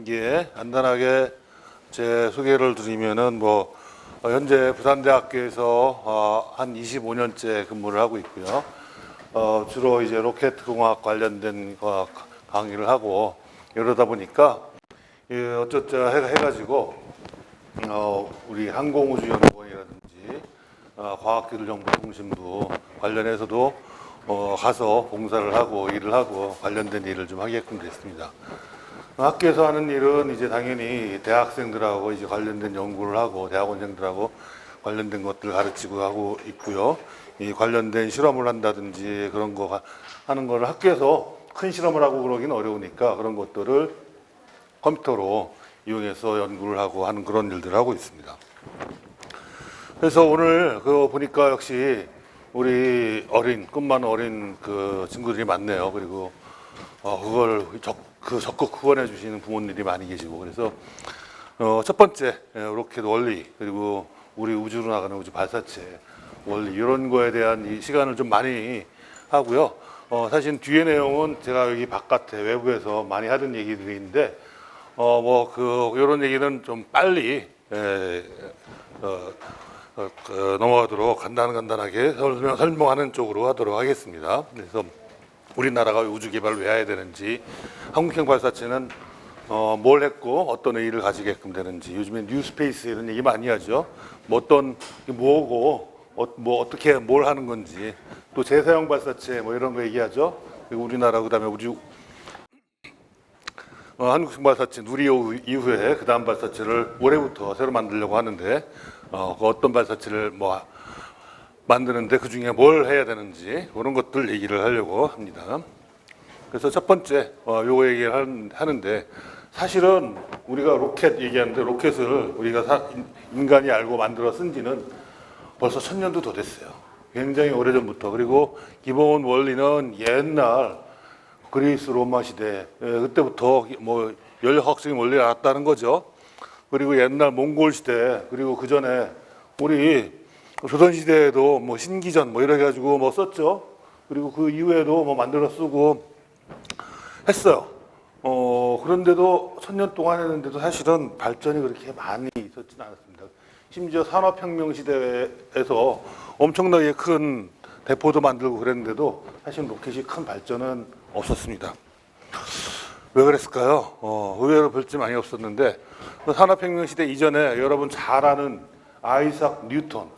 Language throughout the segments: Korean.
예, 간단하게 제 소개를 드리면은 현재 부산대학교에서 한 25년째 근무를 하고 있고요. 주로 이제 로켓 공학 관련된 강의를 하고 이러다 보니까 어쩌자 해가지고 우리 항공우주연구원이라든지 과학기술정보통신부 관련해서도 가서 봉사를 하고 일을 하고 관련된 일을 좀 하게끔 됐습니다. 학교에서 하는 일은 이제 당연히 대학생들하고 이제 관련된 연구를 하고 대학원생들하고 관련된 것들을 가르치고 하고 있고요. 이 관련된 실험을 한다든지 그런 거 하는 거를 학교에서 큰 실험을 하고 그러긴 어려우니까 그런 것들을 컴퓨터로 이용해서 연구를 하고 하는 그런 일들을 하고 있습니다. 그래서 오늘 보니까 역시 우리 꿈 많은 어린 그 친구들이 많네요. 그리고 그걸 적극 후원해 주시는 부모님들이 많이 계시고 그래서 첫 번째 로켓 원리 그리고 우리 우주로 나가는 우주 발사체 원리 이런 거에 대한 이 시간을 좀 많이 하고요. 사실 뒤에 내용은 제가 여기 바깥에 외부에서 많이 하던 얘기들인데 이런 얘기는 좀 빨리 넘어가도록 간단하게 설명하는 쪽으로 하도록 하겠습니다. 그래서 우리나라가 우주 개발을 왜 해야 되는지, 한국형 발사체는 뭘 했고 어떤 의의를 가지게끔 되는지, 요즘에 뉴스페이스 이런 얘기 많이 하죠. 뭐고 어떻게 뭘 하는 건지, 또 재사용 발사체 이런 거 얘기하죠. 그리고 우리나라 그다음에 한국형 발사체 누리 이후에 그 다음 발사체를 올해부터 새로 만들려고 하는데 어떤 발사체를 만드는데 그 중에 뭘 해야 되는지 그런 것들 얘기를 하려고 합니다. 그래서 첫 번째 요거 얘기를 하는데 사실은 우리가 로켓 얘기하는데 로켓을 우리가 인간이 알고 만들어 쓴 지는 벌써 1000년도 더 됐어요. 굉장히 오래전부터. 그리고 기본 원리는 옛날 그리스 로마 시대 그때부터 연력학적인 원리를 알았다는 거죠. 그리고 옛날 몽골 시대 그리고 그 전에 우리 조선 시대에도 신기전 이래 가지고 썼죠. 그리고 그 이후에도 만들어 쓰고 했어요. 그런데도 1000년 동안 했는데도 사실은 발전이 그렇게 많이 있었지는 않았습니다. 심지어 산업혁명 시대에서 엄청나게 큰 대포도 만들고 그랬는데도 사실 로켓이 큰 발전은 없었습니다. 왜 그랬을까요? 의외로 별점 많이 없었는데 산업혁명 시대 이전에 여러분 잘 아는 아이삭 뉴턴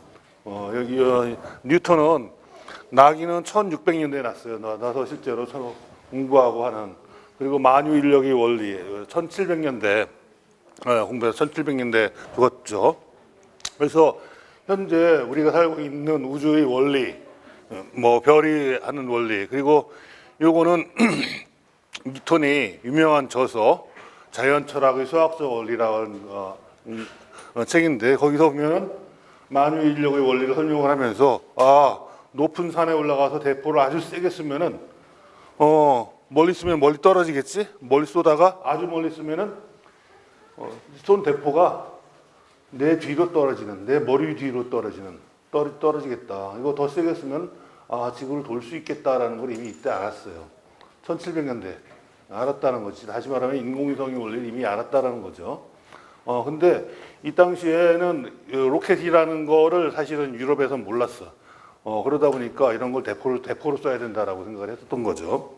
뉴턴은 나기는 1600년대에 났어요. 나서 실제로 공부하고 하는 그리고 만유인력의 원리 1700년대 공부해서 1700년대 죽었죠. 그래서 현재 우리가 살고 있는 우주의 원리 별이 하는 원리 그리고 요거는 뉴턴이 유명한 저서 자연철학의 수학적 원리라는 책인데 거기서 보면 만유인력의 원리를 설명을 하면서 높은 산에 올라가서 대포를 아주 세게 쓰면은 멀리 쓰면 멀리 떨어지겠지. 멀리 쏘다가 아주 멀리 쓰면은 쏜 대포가 내 뒤로 떨어지는 내 머리 뒤로 떨어지겠다. 이거 더 세게 쓰면 지구를 돌 수 있겠다라는 걸 이미 이때 알았어요. 1700년대 알았다는 거지. 다시 말하면 인공위성의 원리를 이미 알았다라는 거죠. 근데 이 당시에는 로켓이라는 거를 사실은 유럽에서 몰랐어. 그러다 보니까 이런 걸 대포로 써야 된다라고 생각을 했었던 거죠.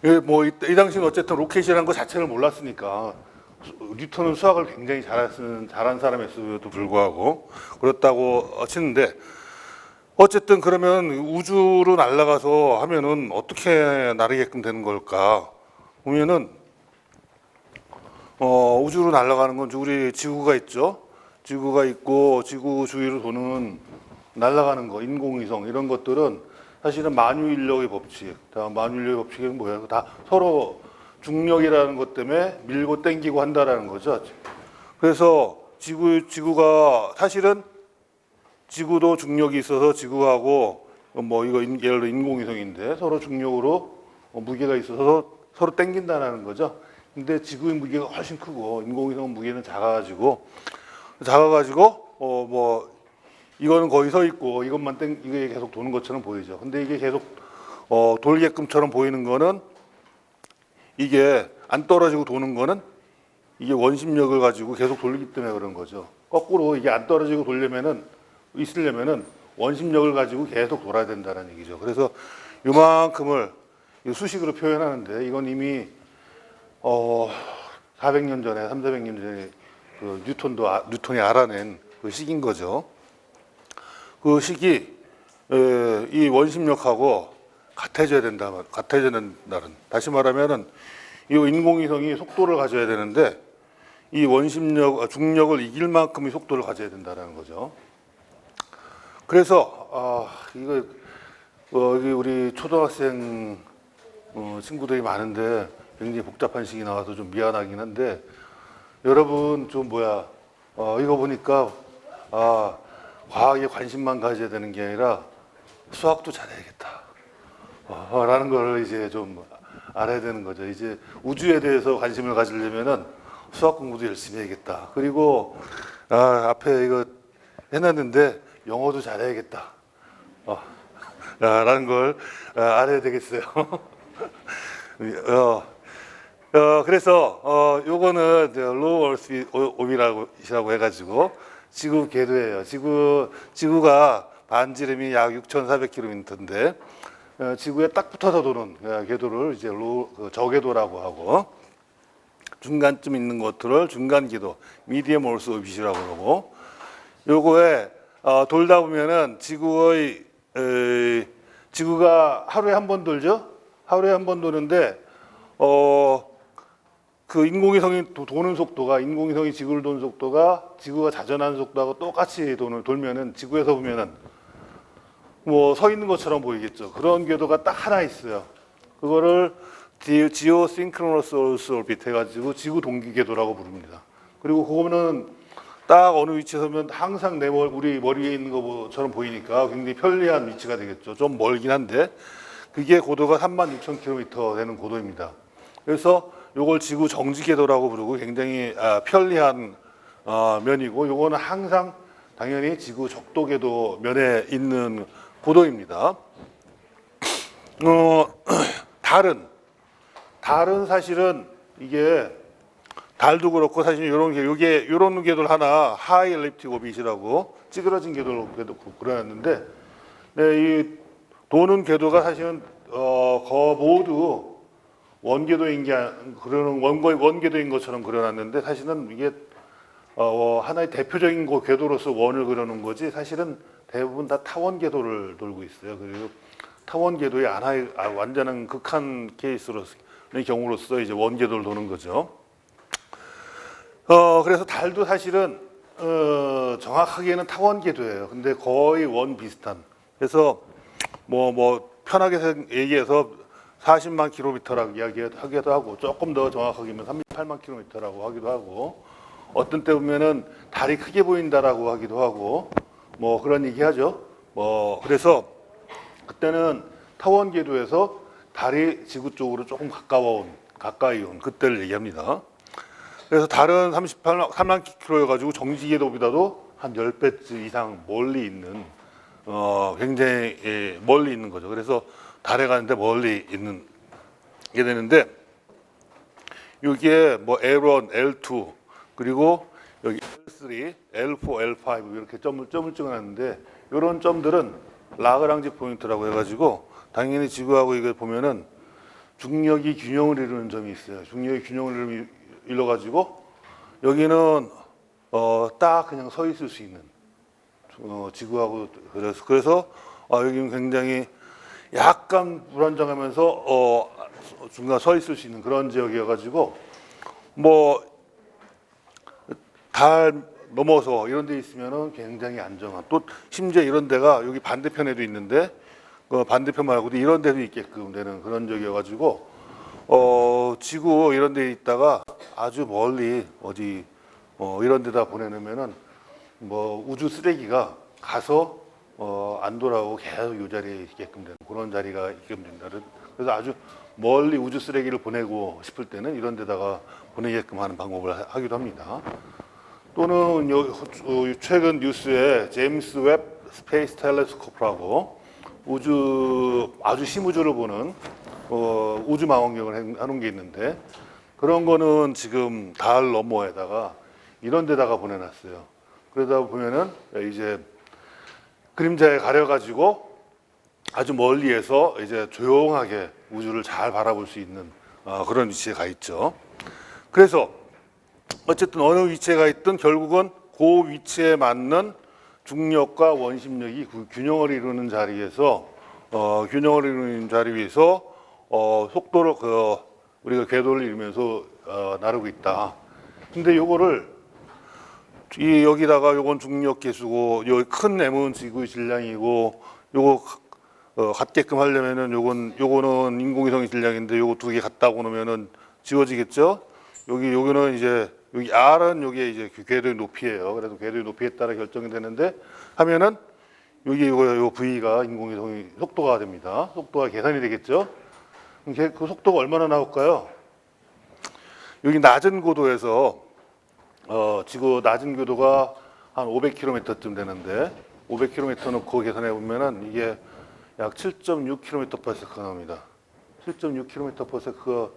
이 당시는 어쨌든 로켓이라는 거 자체를 몰랐으니까 뉴턴은 수학을 굉장히 잘한 사람이었음에도 불구하고 그렇다고 치는데 어쨌든 그러면 우주로 날아가서 하면은 어떻게 나르게끔 되는 걸까? 보면은 우주로 날아가는 건 우리 지구가 있죠. 지구가 있고 지구 주위로 도는 날아가는 거, 인공위성 이런 것들은 사실은 만유인력의 법칙. 만유인력의 법칙은 뭐야? 다 서로 중력이라는 것 때문에 밀고 당기고 한다라는 거죠. 그래서 지구가 사실은 지구도 중력이 있어서 지구하고 이거 예를 들어 인공위성인데 서로 중력으로 무게가 있어서 서로 당긴다는 거죠. 근데 지구의 무게가 훨씬 크고 인공위성 무게는 작아가지고 이거는 거기 서 있고 이게 계속 도는 것처럼 보이죠. 근데 이게 계속 돌게끔처럼 보이는 거는 이게 안 떨어지고 도는 거는 이게 원심력을 가지고 계속 돌리기 때문에 그런 거죠. 거꾸로 이게 안 떨어지고 있으려면은 원심력을 가지고 계속 돌아야 된다는 얘기죠. 그래서 요만큼을 수식으로 표현하는데 이건 이미 400년 전에 300~400년 전에 그 뉴턴이 알아낸 그 식인 거죠. 그 식이 이 원심력하고 같아져야 된다는, 다시 말하면은 이 인공위성이 속도를 가져야 되는데 이 중력을 이길 만큼의 속도를 가져야 된다는 거죠. 그래서 이거 여기 우리 초등학생 친구들이 많은데 굉장히 복잡한 식이 나와서 좀 미안하긴 한데 여러분 좀 이거 보니까 과학에 관심만 가져야 되는 게 아니라 수학도 잘해야겠다 라는 걸 이제 좀 알아야 되는 거죠. 이제 우주에 대해서 관심을 가지려면은 수학 공부도 열심히 해야겠다. 그리고 앞에 이거 해놨는데 영어도 잘해야겠다 라는 걸 알아야 되겠어요. 그래서 요거는 로우 얼스 오비라고 해가지고 지구 궤도예요. 지구가 반지름이 약 6,400km인데 지구에 딱 붙어서 도는 궤도를 이제 저궤도라고 하고 중간쯤 있는 것들을 중간 궤도, 미디엄 얼스 오빗이라고 그러고 요거에 돌다 보면은 지구가 하루에 한 번 돌죠. 하루에 한 번 도는데 그 인공위성이 도는 속도가 인공위성이 지구를 도는 속도가 지구가 자전하는 속도하고 똑같이 돌면은 지구에서 보면은 뭐 서 있는 것처럼 보이겠죠. 그런 궤도가 딱 하나 있어요. 그거를 지오싱크로너스 얼스 오빗 해가지고 지구 동기 궤도라고 부릅니다. 그리고 그거는 딱 어느 위치에 서면 항상 우리 머리에 있는 것처럼 보이니까 굉장히 편리한 위치가 되겠죠. 좀 멀긴 한데 그게 고도가 36,000km 되는 고도입니다. 그래서 요걸 지구 정지 궤도라고 부르고 굉장히 편리한 면이고 요거는 항상 당연히 지구 적도 궤도 면에 있는 고도입니다. 달은 사실은 이게 달도 그렇고 사실 이런 궤도를 하나 하이 엘립틱 오빗이라고 찌그러진 궤도로 그려놨는데 이 도는 궤도가 사실은 모두 원궤도인 것처럼 그려놨는데 사실은 이게 하나의 대표적인 궤도로서 원을 그려놓은 거지 사실은 대부분 다 타원 궤도를 돌고 있어요. 그리고 타원 궤도의 완전한 극한 케이스로서의 경우로서 이제 원 궤도를 도는 거죠. 그래서 달도 사실은 정확하게는 타원 궤도예요. 근데 거의 원 비슷한. 그래서 뭐 편하게 얘기해서 40만 킬로미터라고 이야기하기도 하고 조금 더 정확하게는 38만 킬로미터라고 하기도 하고 어떤 때 보면은 달이 크게 보인다라고 하기도 하고 뭐 그런 얘기하죠. 그래서 그때는 타원 궤도에서 달이 지구 쪽으로 조금 가까이 온 그때를 얘기합니다. 그래서 달은 38만 킬로여가지고 정지 궤도보다도 한 10배 이상 멀리 있는 굉장히 멀리 있는 거죠. 그래서 달에 가는데 멀리 있는 게 되는데 이게 뭐 L1, L2 그리고 여기 L3, L4, L5 이렇게 점을 찍어놨는데 이런 점들은 라그랑지 포인트라고 해가지고 당연히 지구하고 이걸 보면은 중력이 균형을 이루는 점이 있어요. 중력이 균형을 이뤄가지고 여기는 딱 그냥 서 있을 수 있는 지구하고 그래서 여기는 굉장히 약간 불안정하면서 중간 서 있을 수 있는 그런 지역이어가지고 뭐 달 넘어서 이런 데 있으면은 굉장히 안정한 또 심지어 이런 데가 여기 반대편에도 있는데 반대편 말고도 이런 데도 있게끔 되는 그런 지역이어가지고 지구 이런 데 있다가 아주 멀리 어디 이런 데다 보내놓으면은 뭐 우주 쓰레기가 가서 안 돌아오고 계속 이 자리에 있게끔 되는 그런 자리가 있게끔 된다는. 그래서 아주 멀리 우주 쓰레기를 보내고 싶을 때는 이런 데다가 보내게끔 하는 방법을 하기도 합니다. 또는 최근 뉴스에 제임스 웹 스페이스 텔레스코프라고 아주 심우주를 보는 우주 망원경을 해놓은 게 있는데 그런 거는 지금 달 너머에다가 이런 데다가 보내놨어요. 그러다 보면은 이제 그림자에 가려가지고 아주 멀리에서 이제 조용하게 우주를 잘 바라볼 수 있는 그런 위치에 가 있죠. 그래서 어쨌든 어느 위치에 가 있든 결국은 그 위치에 맞는 중력과 원심력이 균형을 이루는 자리에서 속도를 우리가 궤도를 이루면서 나르고 있다. 근데 요거를 여기다가 요건 중력 계수고 여기 큰 M은 지구의 질량이고 요거 같게끔 하려면은 요거는 인공위성의 질량인데 요거 두 개 같다고 놓으면은 지워지겠죠? 여기는 이제 여기 R은 요게 이제 궤도의 높이예요. 그래서 궤도의 높이에 따라 결정이 되는데 하면은 요 V가 인공위성의 속도가 됩니다. 속도가 계산이 되겠죠? 그 속도가 얼마나 나올까요? 여기 낮은 고도에서 지구 낮은 고도가 한 500km쯤 되는데 500km 놓고 계산해 보면은 이게 약 7.6km/s가 나옵니다. 7.6km/s가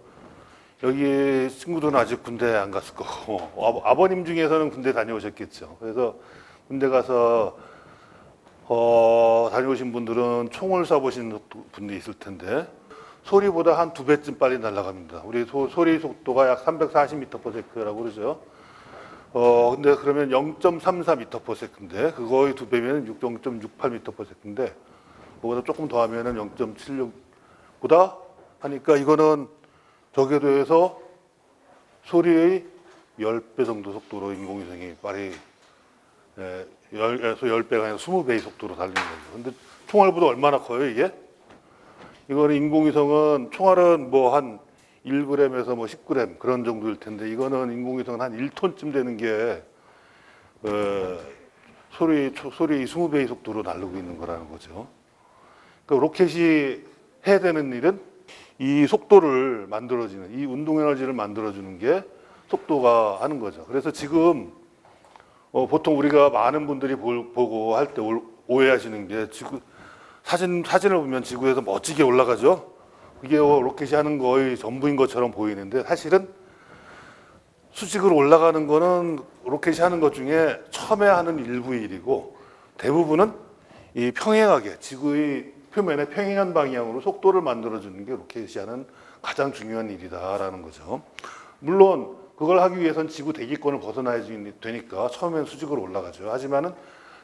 여기 친구들은 아직 군대 안 갔을 거고 아버님 중에서는 군대 다녀오셨겠죠. 그래서 군대 가서 다녀오신 분들은 총을 쏴보신 분도 있을 텐데 소리보다 한 2배쯤 빨리 날아갑니다. 우리 소리 속도가 약 340m/s라고 그러죠. 근데 그러면 0.34m/s인데 그거의 2배면 0.68m/s인데 그거보다 조금 더 하면은 0.76보다 하니까 이거는 저궤도에서 소리의 10배 정도 속도로 인공위성이 빨리 10배가 아니라 20배의 속도로 달리는 거죠. 근데 총알보다 얼마나 커요, 이게? 이거는 인공위성은 총알은 뭐 한 1g에서 뭐 10g 그런 정도일 텐데 이거는 인공위성은 한 1톤쯤 되는 게 소리의 20배의 속도로 날르고 있는 거라는 거죠. 그러니까 로켓이 해야 되는 일은 이 속도를 만들어주는 이 운동 에너지를 만들어주는 게 속도가 하는 거죠. 그래서 지금 보통 우리가 많은 분들이 보고 할 때 오해하시는 게 사진을 보면 지구에서 멋지게 올라가죠. 이게 로켓이 하는 거의 전부인 것처럼 보이는데 사실은 수직으로 올라가는 거는 로켓이 하는 것 중에 처음에 하는 일부의 일이고 대부분은 이 평행하게 지구의 표면에 평행한 방향으로 속도를 만들어주는 게 로켓이 하는 가장 중요한 일이다라는 거죠. 물론 그걸 하기 위해선 지구 대기권을 벗어나야 되니까 처음엔 수직으로 올라가죠. 하지만은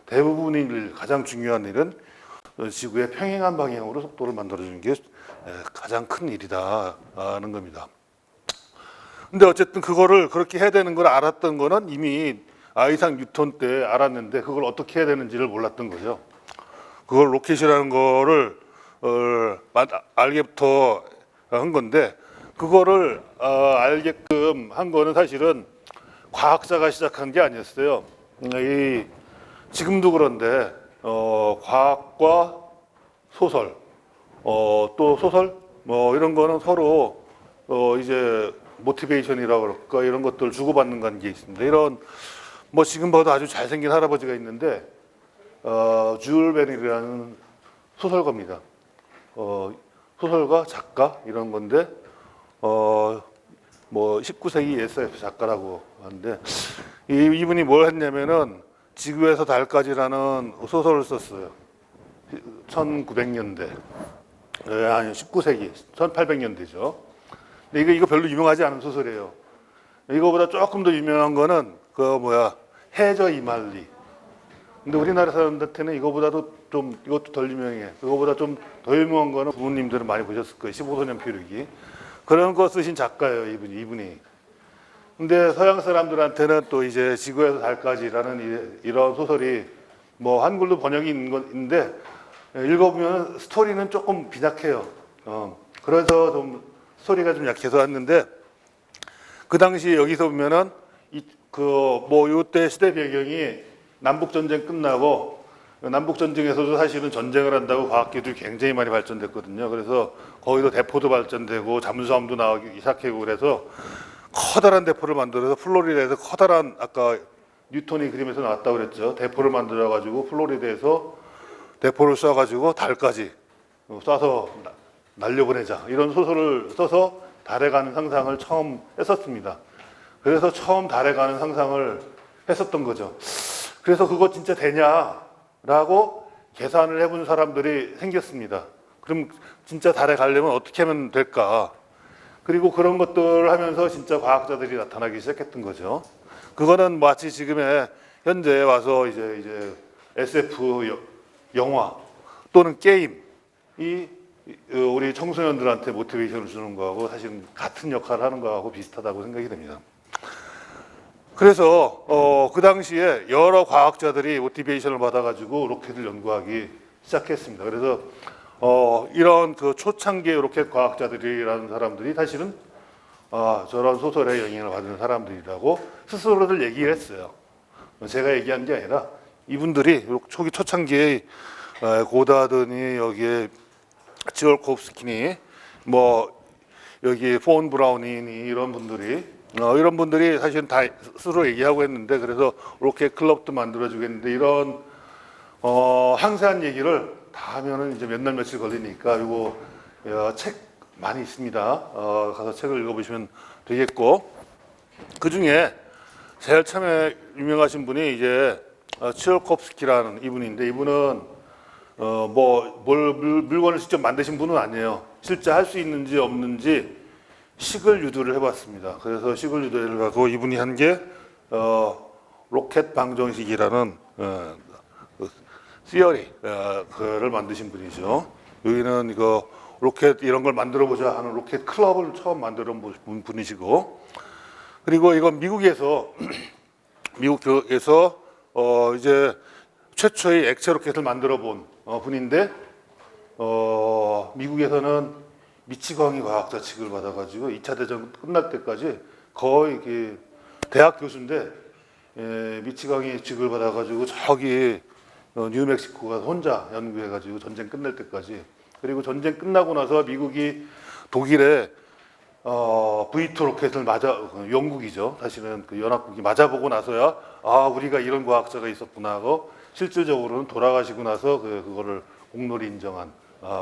대부분의 일, 가장 중요한 일은 지구의 평행한 방향으로 속도를 만들어주는 게 가장 큰 일이다라는 겁니다. 근데 어쨌든 그거를 그렇게 해야 되는 걸 알았던 거는 이미 아이작 뉴턴 때 알았는데 그걸 어떻게 해야 되는지를 몰랐던 거죠. 그걸 로켓이라는 거를 알게부터 한 건데 그거를 알게끔 한 거는 사실은 과학자가 시작한 게 아니었어요. 지금도 그런데 과학과 소설, 또 소설 뭐 이런 거는 서로 이제 모티베이션이라고 그럴까 이런 것들 주고받는 관계에 있습니다. 이런 뭐 지금 봐도 아주 잘생긴 할아버지가 있는데 줄 베닐이라는 소설가입니다. 소설가, 작가 이런 건데 뭐 19세기 SF 작가라고 하는데 이분이 뭘 했냐면은 지구에서 달까지라는 소설을 썼어요. 1900년대 아니 19세기 1800년대죠. 근데 이거 별로 유명하지 않은 소설이에요. 이거보다 조금 더 유명한 거는 해저 이말리. 근데 우리나라 사람들한테는 이것도 덜 유명해. 그거보다 좀 더 유명한 거는 부모님들은 많이 보셨을 거예요. 15소년 표류기. 그런 거 쓰신 작가예요, 이분이. 근데 서양 사람들한테는 또 이제 지구에서 달까지라는 이런 소설이 뭐 한글로 번역이 있는데 읽어보면 스토리는 조금 빈약해요. 그래서 좀 스토리가 좀 약해서 왔는데 그 당시 여기서 보면은 요때 시대 배경이 남북 전쟁 끝나고 남북 전쟁에서도 사실은 전쟁을 한다고 과학기술이 굉장히 많이 발전됐거든요. 그래서 거기도 대포도 발전되고 잠수함도 나오기 시작하고 그래서 커다란 대포를 만들어서 플로리다에서 커다란 아까 뉴턴이 그림에서 나왔다고 그랬죠. 대포를 만들어 가지고 플로리다에서 대포를 쏴 가지고 달까지 쏴서 날려보내자 이런 소설을 써서 달에 가는 상상을 처음 했었습니다. 그래서 처음 달에 가는 상상을 했었던 거죠. 그래서 그거 진짜 되냐라고 계산을 해본 사람들이 생겼습니다. 그럼 진짜 달에 가려면 어떻게 하면 될까? 그리고 그런 것들을 하면서 진짜 과학자들이 나타나기 시작했던 거죠. 그거는 마치 지금의 현재 와서 이제 SF 영화 또는 게임이 우리 청소년들한테 모티베이션을 주는 거하고 사실은 같은 역할을 하는 거하고 비슷하다고 생각이 됩니다. 그래서 그 당시에 여러 과학자들이 모티베이션을 받아가지고 로켓을 연구하기 시작했습니다. 그래서 이런 그 초창기의 로켓 과학자들이라는 사람들이 사실은 저런 소설에 영향을 받은 사람들이라고 스스로들 얘기를 했어요. 제가 얘기한 게 아니라 이분들이 초기 초창기에 고다드니 여기에 지올코프스키니 뭐 여기 폰 브라우니니 이런 분들이 사실은 다 스스로 얘기하고 했는데 그래서 로켓 클럽도 만들어주겠는데 이런 상세한 얘기를 다 하면은 이제 몇 날 며칠 걸리니까 이거 책 많이 있습니다. 가서 책을 읽어보시면 되겠고 그 중에 제일 처음에 유명하신 분이 이제 치올코프스키라는 이분인데 이분은 물건을 직접 만드신 분은 아니에요. 실제 할 수 있는지 없는지 식을 유도를 해봤습니다. 그래서 식을 유도를 하고 이분이 한 게 로켓 방정식이라는 시어리를 만드신 분이죠. 여기는 이거 로켓 이런 걸 만들어 보자 하는 로켓 클럽을 처음 만들어 본 분이시고 그리고 이건 미국에서 이제 최초의 액체 로켓을 만들어 본 분인데 미국에서는 미치광이 과학자 칙을 받아가지고 2차 대전 끝날 때까지 거의 이렇게 대학 교수인데 미치광이 칙을 받아가지고 저기 뉴멕시코 가서 혼자 연구해가지고 전쟁 끝날 때까지 그리고 전쟁 끝나고 나서 미국이 독일에 V2 로켓을 영국이죠. 사실은 그 연합국이 맞아보고 나서야 우리가 이런 과학자가 있었구나 하고 실질적으로는 돌아가시고 나서 그거를 공로를 인정한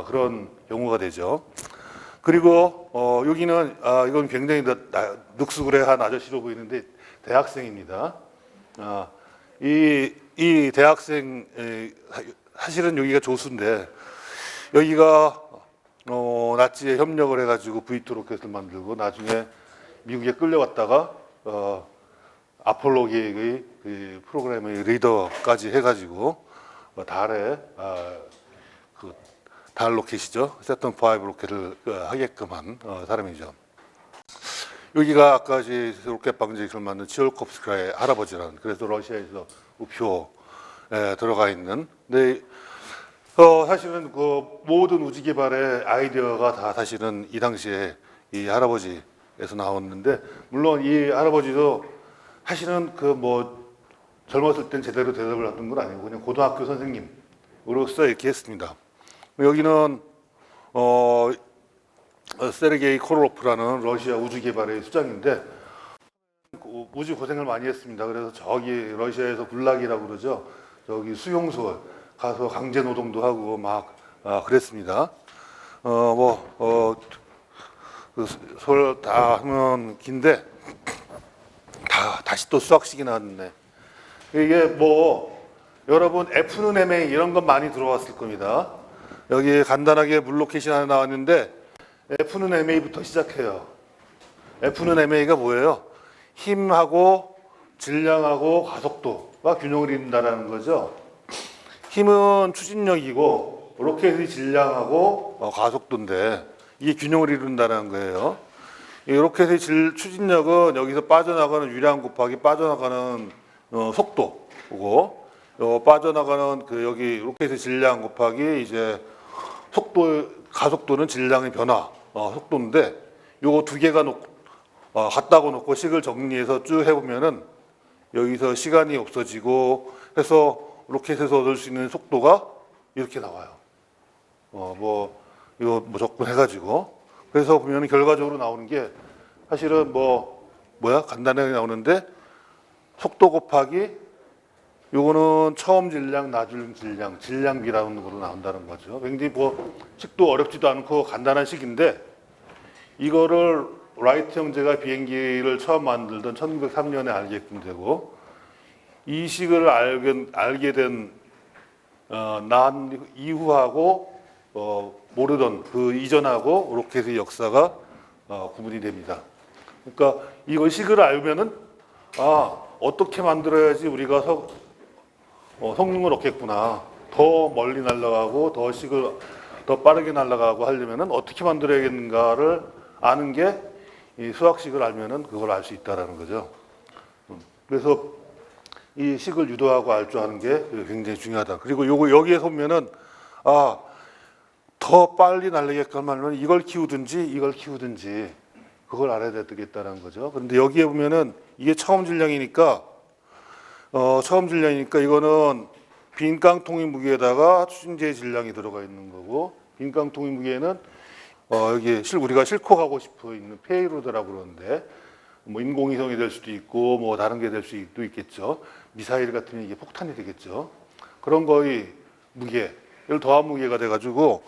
그런 경우가 되죠. 그리고 여기는 이건 굉장히 늑수그레한 아저씨로 보이는데 대학생입니다. 이 대학생 사실은 여기가 조수인데 여기가 나치에 협력을 해가지고 V2 로켓을 만들고 나중에 미국에 끌려갔다가 아폴로 계획의 그 프로그램의 리더까지 해가지고 달에 달 로켓이죠. 세턴 5 로켓을 하게끔 한 사람이죠. 여기가 아까 로켓 방정식을 만든 치올코프스키의 할아버지라는 그래서 러시아에서 우표에 들어가 있는. 근데 사실은 그 모든 우주 개발의 아이디어가 다 사실은 이 당시에 이 할아버지에서 나왔는데 물론 이 할아버지도 사실은 젊었을 땐 제대로 대답을 하던 건 아니고 그냥 고등학교 선생님으로서 이렇게 했습니다. 여기는 세르게이 코로로프라는 러시아 우주 개발의 수장인데 우주 고생을 많이 했습니다. 그래서 저기 러시아에서 굴락이라고 그러죠. 저기 수용소에 가서 강제 노동도 하고 막 그랬습니다. 소를 다 하면 긴데 다시 또 수학식이 나왔네. 이게 여러분 F는 MA 이런 건 많이 들어왔을 겁니다. 여기 간단하게 물로켓이 하나 나왔는데 F는 MA부터 시작해요. F는 MA가 뭐예요? 힘하고 질량하고 가속도가 균형을 이룬다라는 거죠. 힘은 추진력이고 로켓의 질량하고 가속도인데 이게 균형을 이룬다는 거예요. 이 로켓의 추진력은 여기서 빠져나가는 유량 곱하기 빠져나가는 속도고 빠져나가는 여기 로켓의 질량 곱하기 이제 가속도는 질량의 변화 속도인데 요거 두 개가 갖다고 놓고 식을 정리해서 쭉 해보면은 여기서 시간이 없어지고 해서 로켓에서 얻을 수 있는 속도가 이렇게 나와요. 이거 접근해가지고 그래서 보면 결과적으로 나오는 게 사실은 간단하게 나오는데 속도 곱하기 요거는 처음 질량, 나중 질량, 질량비라는 거로 나온다는 거죠. 굉장히 식도 어렵지도 않고 간단한 식인데 이거를 라이트 형제가 비행기를 처음 만들던 1903년에 알게끔 되고 이 식을 알게 된 난 이후하고 모르던 그 이전하고 로켓의 역사가 구분이 됩니다. 그러니까 이거 식을 알면은 어떻게 만들어야지 우리가 성능을 얻겠구나. 더 멀리 날아가고 더 빠르게 날아가고 하려면은 어떻게 만들어야겠는가를 아는 게 이 수학식을 알면은 그걸 알 수 있다라는 거죠. 그래서 이 식을 유도하고 알 줄 아는 게 굉장히 중요하다. 그리고 여기에서 보면은 더 빨리 날리게끔 하려면 이걸 키우든지 그걸 알아야 되겠다는 거죠. 그런데 여기에 보면은 이게 처음 질량이니까 이거는 빈 깡통의 무게에다가 추진제 질량이 들어가 있는 거고, 빈 깡통의 무게는 여기 우리가 싣고 가고 싶어 있는 페이로드라고 그러는데 뭐 인공위성이 될 수도 있고 뭐 다른 게 될 수도 있겠죠. 미사일 같으면 이게 폭탄이 되겠죠. 그런 거의 무게를 더한 무게가 돼가지고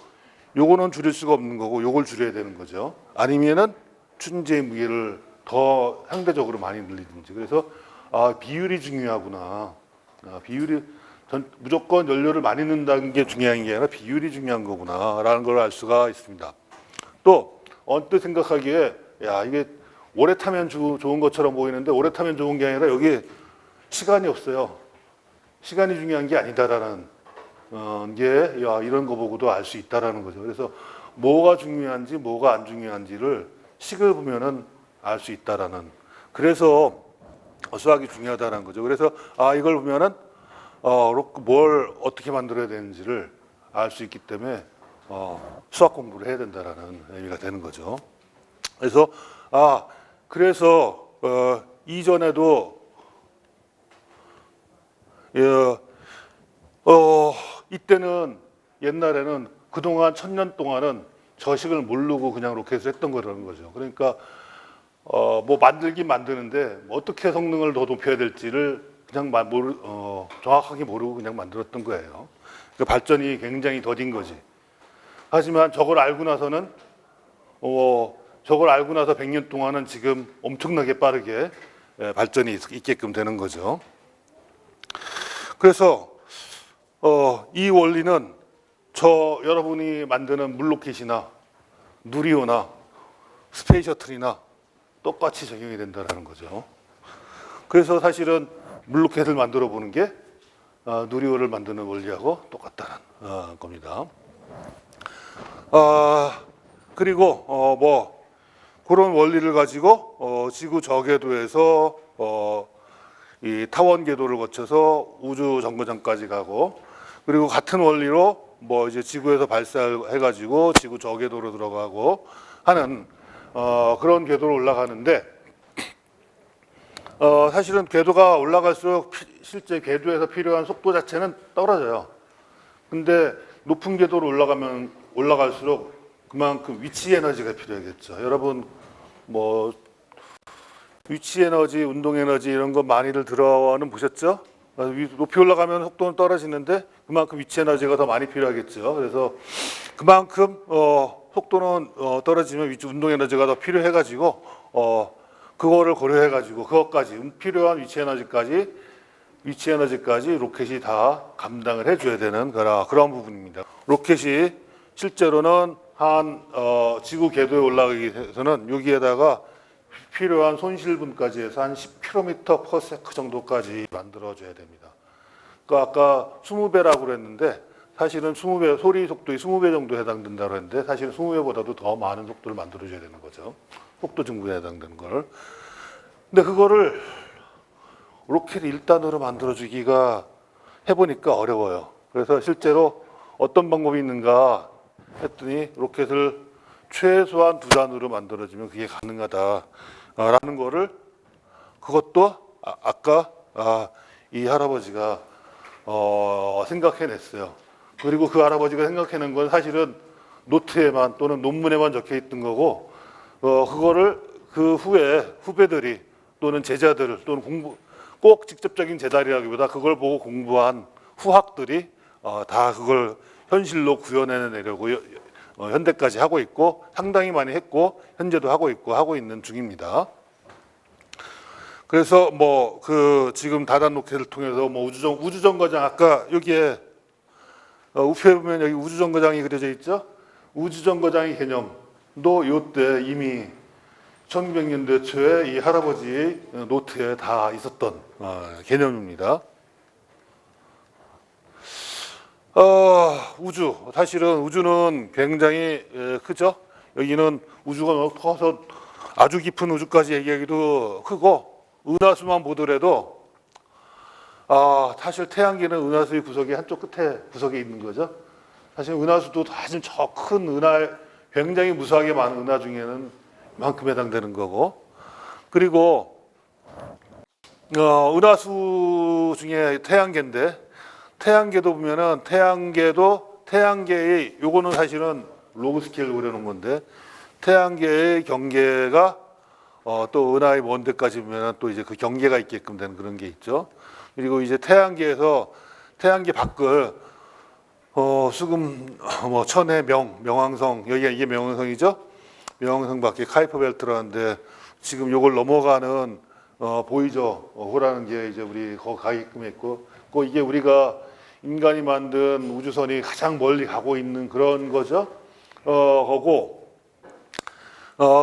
요거는 줄일 수가 없는 거고 요걸 줄여야 되는 거죠. 아니면은 추진제의 무게를 더 상대적으로 많이 늘리든지. 그래서 비율이 중요하구나. 비율이 무조건 연료를 많이 넣는다는 게 중요한 게 아니라 비율이 중요한 거구나라는 걸 알 수가 있습니다. 또 언뜻 생각하기에 이게 오래 타면 좋은 것처럼 보이는데 오래 타면 좋은 게 아니라 여기 시간이 없어요. 시간이 중요한 게 아니다라는 게 이런 거 보고도 알 수 있다라는 거죠. 그래서 뭐가 중요한지 뭐가 안 중요한지를 식을 보면은 알 수 있다라는. 그래서 수학이 중요하다는 거죠. 그래서 이걸 보면은 뭘 어떻게 만들어야 되는지를 알 수 있기 때문에 수학 공부를 해야 된다라는 의미가 되는 거죠. 그래서 이전에도 이때는 옛날에는 그동안 1000년 동안은 저식을 모르고 그냥 로켓을 했던 거라는 거죠. 그러니까 뭐 만들긴 만드는데 어떻게 성능을 더 높여야 될지를 그냥 정확하게 모르고 그냥 만들었던 거예요. 그 발전이 굉장히 더딘 거지. 하지만 저걸 알고 나서는 저걸 알고 나서 100년 동안은 지금 엄청나게 빠르게 발전이 있게끔 되는 거죠. 그래서 이 원리는 여러분이 만드는 물로켓이나 누리호나 스페이스 셔틀이나 똑같이 적용이 된다는 거죠. 그래서 사실은 물로켓을 만들어 보는 게 누리호를 만드는 원리하고 똑같다는 겁니다. 그리고 뭐 그런 원리를 가지고 지구 저궤도에서 이 타원 궤도를 거쳐서 우주 정거장까지 가고, 그리고 같은 원리로 뭐 이제 지구에서 발사해가지고 지구 저궤도로 들어가고 하는 그런 궤도로 올라가는데, 사실은 궤도가 올라갈수록 실제 궤도에서 필요한 속도 자체는 떨어져요. 근데 높은 궤도로 올라갈수록 그만큼 위치 에너지가 필요하겠죠. 여러분 뭐 위치 에너지, 운동 에너지 이런 거 많이들 들어는 보셨죠? 높이 올라가면 속도는 떨어지는데 그만큼 위치 에너지가 더 많이 필요하겠죠. 그래서 그만큼 속도는 떨어지면 운동 에너지가 더 필요해가지고 그거를 고려해가지고 그것까지 필요한 위치 에너지까지 로켓이 다 감당을 해줘야 되는 그런 부분입니다. 로켓이 실제로는 지구 궤도에 올라가기 위해서는 여기에다가 필요한 손실분까지 해서 한 10km/s 정도까지 만들어줘야 됩니다. 그러니까 아까 20배라고 그랬는데 사실은 20배, 소리 속도의 20배 정도 해당된다고 했는데 사실은 20배보다도 더 많은 속도를 만들어줘야 되는 거죠. 속도 증부에 해당되는 걸. 근데 그거를 로켓 1단으로 만들어주기가 해보니까 어려워요. 그래서 실제로 어떤 방법이 있는가 했더니 로켓을 최소한 2단으로 만들어주면 그게 가능하다라는 거를, 그것도 아까 이 할아버지가 생각해냈어요. 그리고 그 할아버지가 생각해낸 건 사실은 노트에만 또는 논문에만 적혀 있던 거고, 그거를 그 후에 후배들이 또는 제자들 또는 꼭 직접적인 제자리라기보다 그걸 보고 공부한 후학들이 다 그걸 현실로 구현해내려고 현대까지 하고 있고 상당히 많이 했고 현재도 하고 있고 하고 있는 중입니다. 그래서 뭐 그 지금 다단 로켓을 통해서 뭐 우주정거장 아까 여기에 우표에 보면 여기 우주정거장이 그려져 있죠. 우주정거장의 개념도 이때 이미 1900년대 초에 이 할아버지 노트에 다 있었던 개념입니다. 우주 사실은 우주는 굉장히 크죠. 여기는 우주가 커서 아주 깊은 우주까지 얘기하기도 크고 은하수만 보더라도 사실 태양계는 은하수의 구석의 한쪽 끝에 구석에 있는 거죠. 사실 은하수도 사실 저 큰 은하 굉장히 무수하게 많은 은하 중에는 만큼 해당되는 거고 그리고 은하수 중에 태양계인데 태양계도 보면은 태양계의 요거는 사실은 로그 스케일로 그려놓은 건데 태양계의 경계가 또 은하의 먼 데까지 보면은 또 이제 그 경계가 있게끔 되는 그런 게 있죠. 그리고 이제 태양계에서 태양계 밖을 수금 뭐 천해 명왕성 여기가 이게 명왕성이죠. 명왕성 밖에 카이퍼 벨트라는데 지금 요걸 넘어가는 보이저 호라는 게 이제 우리 거기 가게끔 했고 그 이게 우리가 인간이 만든 우주선이 가장 멀리 가고 있는 그런 거죠. 거고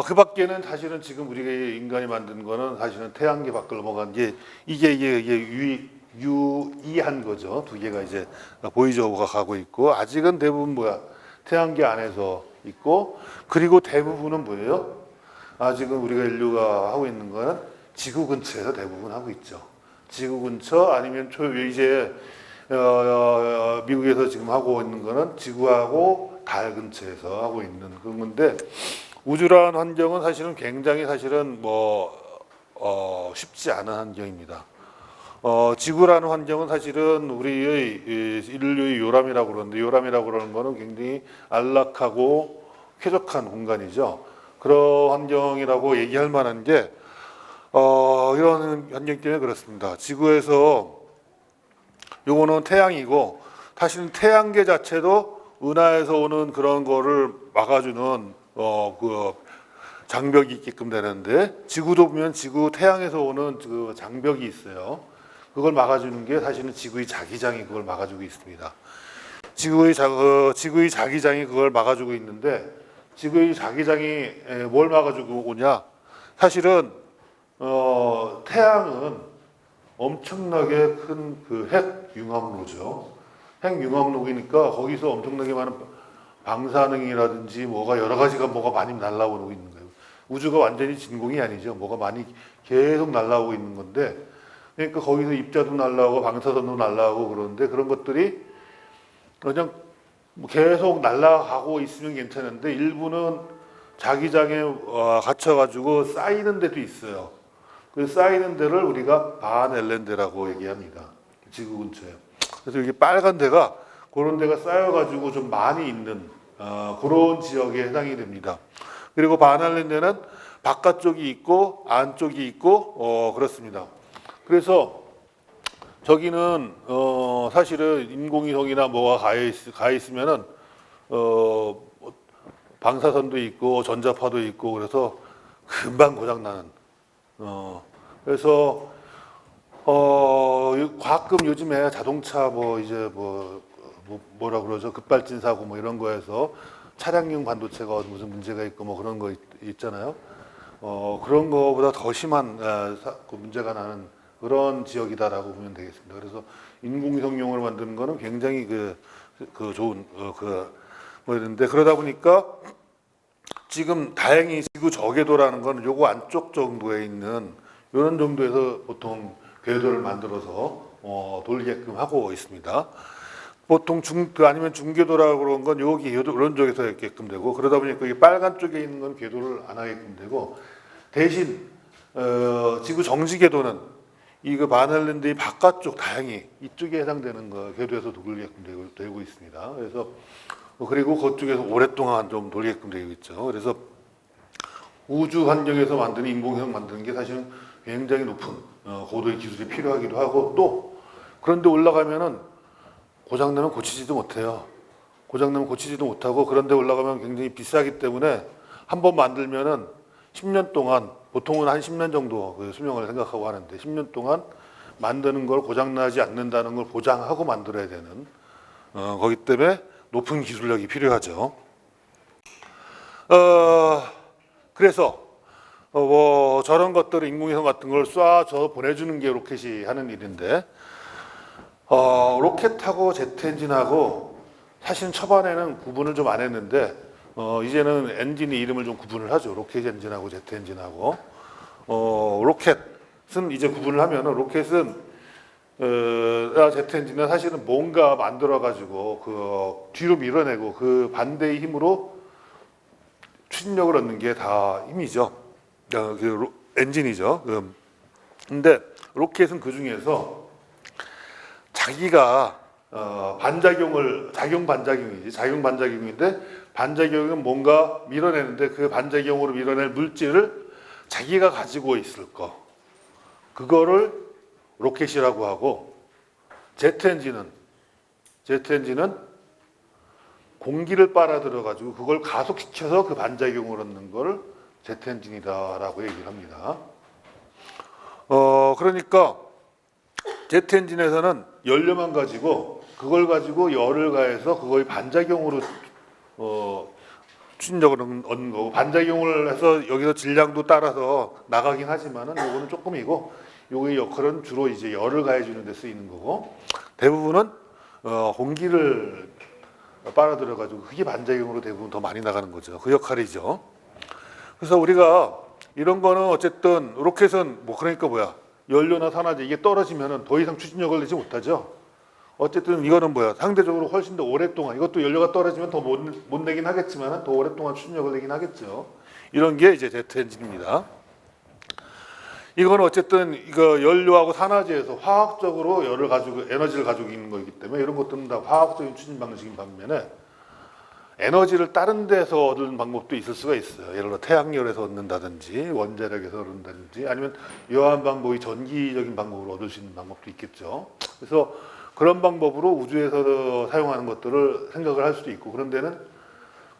그 밖에는 사실은 지금 우리가 인간이 만든 거는 사실은 태양계 밖을 넘어간 게 이게 유의한 거죠. 두 개가 이제 보이저호가 가고 있고 아직은 대부분 태양계 안에서 있고 그리고 대부분은 뭐예요? 아직은 우리가 인류가 하고 있는 거는 지구 근처에서 대부분 하고 있죠. 지구 근처 아니면 이제 미국에서 지금 하고 있는 거는 지구하고 달 근처에서 하고 있는 그런 건데 우주라는 환경은 사실은 굉장히 사실은 쉽지 않은 환경입니다. 지구라는 환경은 사실은 우리의 인류의 요람이라고 그러는데 요람이라고 그러는 거는 굉장히 안락하고 쾌적한 공간이죠. 그런 환경이라고 얘기할 만한 게 이런 환경 때문에 그렇습니다. 지구에서 요거는 태양이고 사실은 태양계 자체도 은하에서 오는 그런 거를 막아주는 그 장벽이 있게끔 되는데 지구도 보면 태양에서 오는 그 장벽이 있어요. 그걸 막아주는 게 사실은 지구의 자기장이 그걸 막아주고 있습니다. 지구의 자기장이 그걸 막아주고 있는데 지구의 자기장이 뭘 막아주고 오냐? 사실은 태양은 엄청나게 큰 그 핵 융합로죠. 핵 융합로이니까 거기서 엄청나게 많은 방사능이라든지 뭐가 여러 가지가 많이 날라오고 있는 거예요. 우주가 완전히 진공이 아니죠. 뭐가 많이 계속 날라오고 있는 건데 그러니까 거기서 입자도 날라오고 방사선도 날라오고 그러는데 그런 것들이 그냥 계속 날아가고 있으면 괜찮은데 일부는 자기장에 갇혀가지고 쌓이는 데도 있어요. 그 쌓이는 데를 우리가 반 엘렌데라고 얘기합니다. 지구 근처에. 그래서 여기 빨간 데가 그런 데가 쌓여가지고 좀 많이 있는 그런 지역에 해당이 됩니다. 그리고 반 엘렌데는 바깥쪽이 있고 안쪽이 있고 그렇습니다. 그래서 저기는 사실은 인공위성이나 뭐가 가 있으면은 방사선도 있고 전자파도 있고 그래서 금방 고장 나는. 그래서 가끔 요즘에 자동차 뭐라 그러죠? 급발진 사고 뭐 이런 거에서 차량용 반도체가 무슨 문제가 있고 뭐 그런 거 있잖아요. 그런 거보다 더 심한 그 문제가 나는 그런 지역이다라고 보면 되겠습니다. 그래서 인공위성용으로 만드는 거는 굉장히 좋은 뭐였는데 그러다 보니까 지금 다행히 지구 저궤도라는 건 요거 안쪽 정도에 있는 이런 정도에서 보통 궤도를 만들어서 돌게끔 하고 있습니다. 보통 아니면 중궤도라고 그런 건 여기 이런 쪽에서 있게끔 되고 그러다 보니까 이 빨간 쪽에 있는 건 궤도를 안 하게끔 되고 대신 지구 정지 궤도는 이 바넬랜드의 바깥쪽 다행히 이쪽에 해당되는 거 궤도에서 돌게끔 되고 있습니다. 그래서 그리고 그쪽에서 오랫동안 좀 돌게끔 되고 있죠. 그래서 우주 환경에서 만드는 인공위성 만드는 게 사실은 굉장히 높은 고도의 기술이 필요하기도 하고 또 그런데 올라가면은 고장나면 고치지도 못해요. 고장나면 고치지도 못하고 그런 데 올라가면 굉장히 비싸기 때문에 한 번 만들면은 10년 동안, 보통은 한 10년 정도 그 수명을 생각하고 하는데 10년 동안 만드는 걸 고장나지 않는다는 걸 보장하고 만들어야 되는 거기 때문에 높은 기술력이 필요하죠. 그래서 뭐 저런 것들을 인공위성 같은 걸 쏴줘 보내주는 게 로켓이 하는 일인데 로켓하고 제트 엔진하고 사실은 초반에는 구분을 좀 안 했는데 이제는 엔진의 이름을 좀 구분을 하죠. 로켓 엔진하고 제트 엔진하고 로켓은 이제 구분을 하면은 로켓은 제트 엔진은 사실은 뭔가 만들어 가지고 그 뒤로 밀어내고 그 반대의 힘으로 추진력을 얻는 게 다 힘이죠. 그 엔진이죠. 근데 로켓은 그 중에서 자기가 작용 반작용인데 반작용은 뭔가 밀어내는데 그 반작용으로 밀어낼 물질을 자기가 가지고 있을 거 그거를 로켓이라고 하고 제트 엔진은 공기를 빨아들여 가지고 그걸 가속시켜서 그 반작용을 얻는 걸 제트 엔진이다라고 얘기를 합니다. 그러니까 제트 엔진에서는 연료만 가지고 그걸 가지고 열을 가해서 그거의 반작용으로 추진력을 얻는 거고 반작용을 해서 여기서 질량도 따라서 나가긴 하지만은 요거는 조금이고 요의 역할은 주로 이제 열을 가해주는 데 쓰이는 거고 대부분은 공기를 빨아들여 가지고 그게 반작용으로 대부분 더 많이 나가는 거죠. 그 역할이죠. 그래서 우리가 이런 거는 어쨌든 로켓은 뭐 그러니까 뭐야 연료나 산화제 이게 떨어지면은 더 이상 추진력을 내지 못하죠. 어쨌든 이거는 뭐야 상대적으로 훨씬 더 오랫동안 이것도 연료가 떨어지면 더 못 내긴 하겠지만 더 오랫동안 추진력을 내긴 하겠죠. 이런 게 이제 제트 엔진입니다. 이건 어쨌든 이거 연료하고 산화제에서 화학적으로 열을 가지고 에너지를 가지고 있는 거기 때문에 이런 것들은 다 화학적인 추진 방식인 반면에 에너지를 다른 데서 얻는 방법도 있을 수가 있어요. 예를 들어 태양열에서 얻는다든지 원자력에서 얻는다든지 아니면 이러한 방법이 전기적인 방법으로 얻을 수 있는 방법도 있겠죠. 그래서 그런 방법으로 우주에서 사용하는 것들을 생각을 할 수도 있고 그런 데는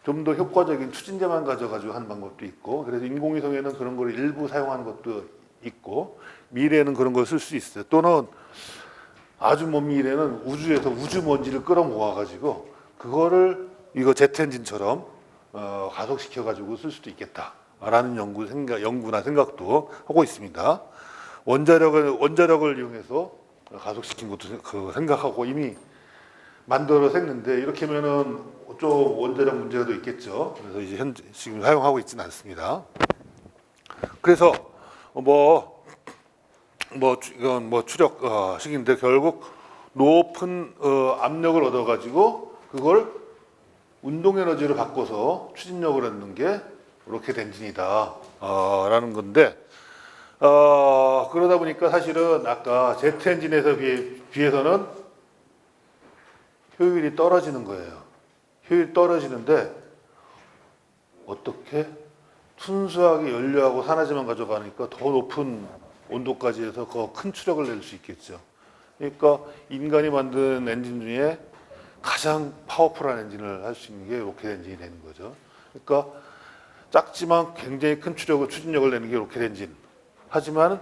좀 더 효과적인 추진제만 가져가지고 하는 방법도 있고 그래서 인공위성에는 그런 걸 일부 사용하는 것도 있고 미래에는 그런 걸 쓸 수 있어요. 또는 아주 먼 미래에는 우주에서 우주 먼지를 끌어모아 가지고 그거를 이거 제트 엔진처럼 가속시켜 가지고 쓸 수도 있겠다라는 연구나 생각도 하고 있습니다. 원자력을 이용해서 가속시킨 것도 생각하고 이미 만들어서 했는데 이렇게 하면은 좀 원자력 문제가 또 있겠죠. 그래서 이제 지금 사용하고 있지는 않습니다. 그래서 이건 추력식인데 결국 높은 압력을 얻어가지고 그걸 운동 에너지로 바꿔서 추진력을 얻는 게 로켓 엔진이다 라는 건데 그러다 보니까 사실은 아까 제트 엔진에서 비해서는 효율이 떨어지는 거예요. 효율이 떨어지는데 어떻게 순수하게 연료하고 산화제만 가져가니까 더 높은 온도까지 해서 더 큰 추력을 낼 수 있겠죠. 그러니까 인간이 만든 엔진 중에 가장 파워풀한 엔진을 할 수 있는 게 로켓 엔진이 되는 거죠. 그러니까 작지만 굉장히 큰 추진력을 내는 게 로켓 엔진. 하지만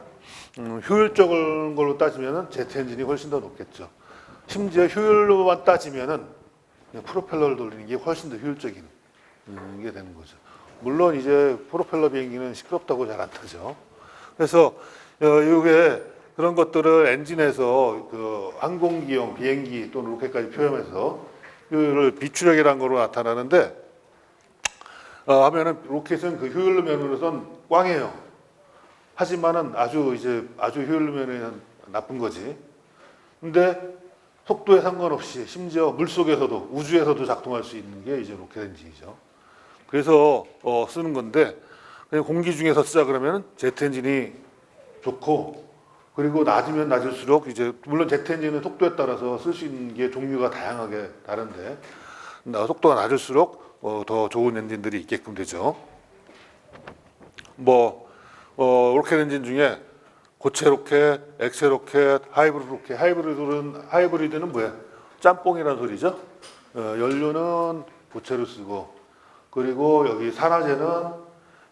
효율적인 걸로 따지면은 제트 엔진이 훨씬 더 높겠죠. 심지어 효율로만 따지면은 프로펠러를 돌리는 게 훨씬 더 효율적인 게 되는 거죠. 물론 이제 프로펠러 비행기는 시끄럽다고 잘 안 타죠. 그래서 이게 그런 것들을 엔진에서 그 항공기용 비행기 또는 로켓까지 표현해서 그 비추력이라는 거로 나타나는데 하면은 로켓은 그 효율 면으로선 꽝이에요. 하지만은 아주 효율 면에는 나쁜 거지. 근데 속도에 상관없이 심지어 물속에서도 우주에서도 작동할 수 있는 게 이제 로켓 엔진이죠. 그래서 쓰는 건데 그냥 공기 중에서 쓰자 그러면 제트 엔진이 좋고 그리고 낮으면 낮을수록 이제 물론 제트 엔진은 속도에 따라서 쓸 수 있는 게 종류가 다양하게 다른데 속도가 낮을수록 더 좋은 엔진들이 있게끔 되죠. 로켓 엔진 중에 고체 로켓, 액체 로켓, 하이브리드는 뭐야? 짬뽕이라는 소리죠. 연료는 부채로 쓰고, 그리고 여기 산화제는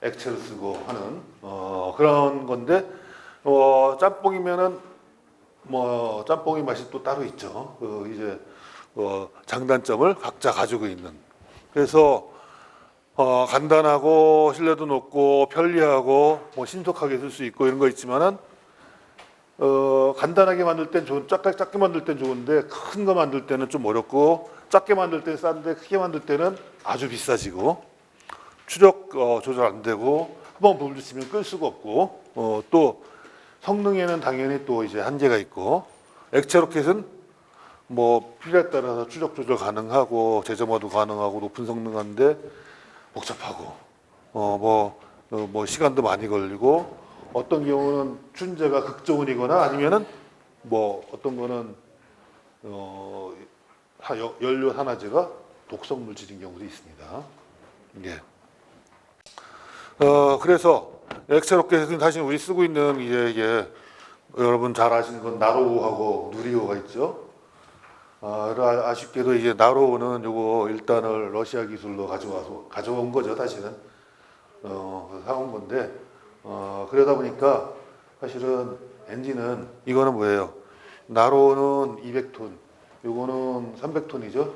액체로 쓰고 하는 그런 건데, 짬뽕이면은 뭐 짬뽕이 맛이 또 따로 있죠. 이제 장단점을 각자 가지고 있는. 그래서 간단하고 신뢰도 높고 편리하고 뭐 신속하게 쓸 수 있고 이런 거 있지만은 간단하게 만들 땐 좋은, 작게 만들 땐 좋은데 큰 거 만들 때는 좀 어렵고, 작게 만들 때는 싼데 크게 만들 때는 아주 비싸지고, 추적 조절 안 되고, 한번 불 붙이면 끌 수가 없고, 또 성능에는 당연히 또 이제 한계가 있고, 액체 로켓은 뭐 필요에 따라서 추적 조절 가능하고 제점화도 가능하고 높은 성능한데 복잡하고 뭐 시간도 많이 걸리고, 어떤 경우는 춘제가 극저온이거나 아니면은 뭐 어떤 거는 연료 산화제가 독성 물질인 경우도 있습니다. 예. 그래서 액체 로켓은 사실 우리 쓰고 있는 이게 여러분 잘 아시는 건 나로우하고 누리호가 있죠. 아쉽게도 이제 나로우는 요거 일단을 러시아 기술로 가져온 거죠. 사실은 사온 건데, 그러다 보니까 사실은 엔진은 이거는 뭐예요? 나로우는 200톤, 요거는 300톤이죠.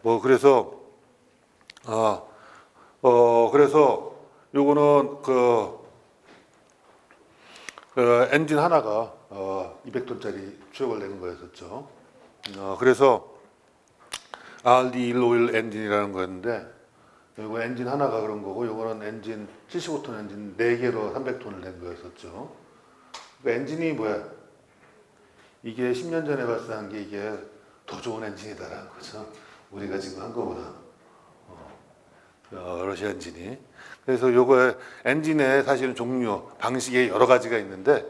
뭐 그래서 그래서 요거는 엔진 하나가 200톤짜리 추력을 내는 거였었죠. 그래서 RD151 엔진이라는 거였는데, 요거 엔진 하나가 그런 거고, 요거는 엔진 75톤 엔진 4개로 300톤을 낸 거였었죠. 그러니까 엔진이 뭐야? 이게 10년 전에 발사한 게 이게 더 좋은 엔진이다라는 거죠. 우리가 지금 한 거보다. 러시아 엔진이. 그래서 요거 엔진의 사실은 종류, 방식이 여러 가지가 있는데,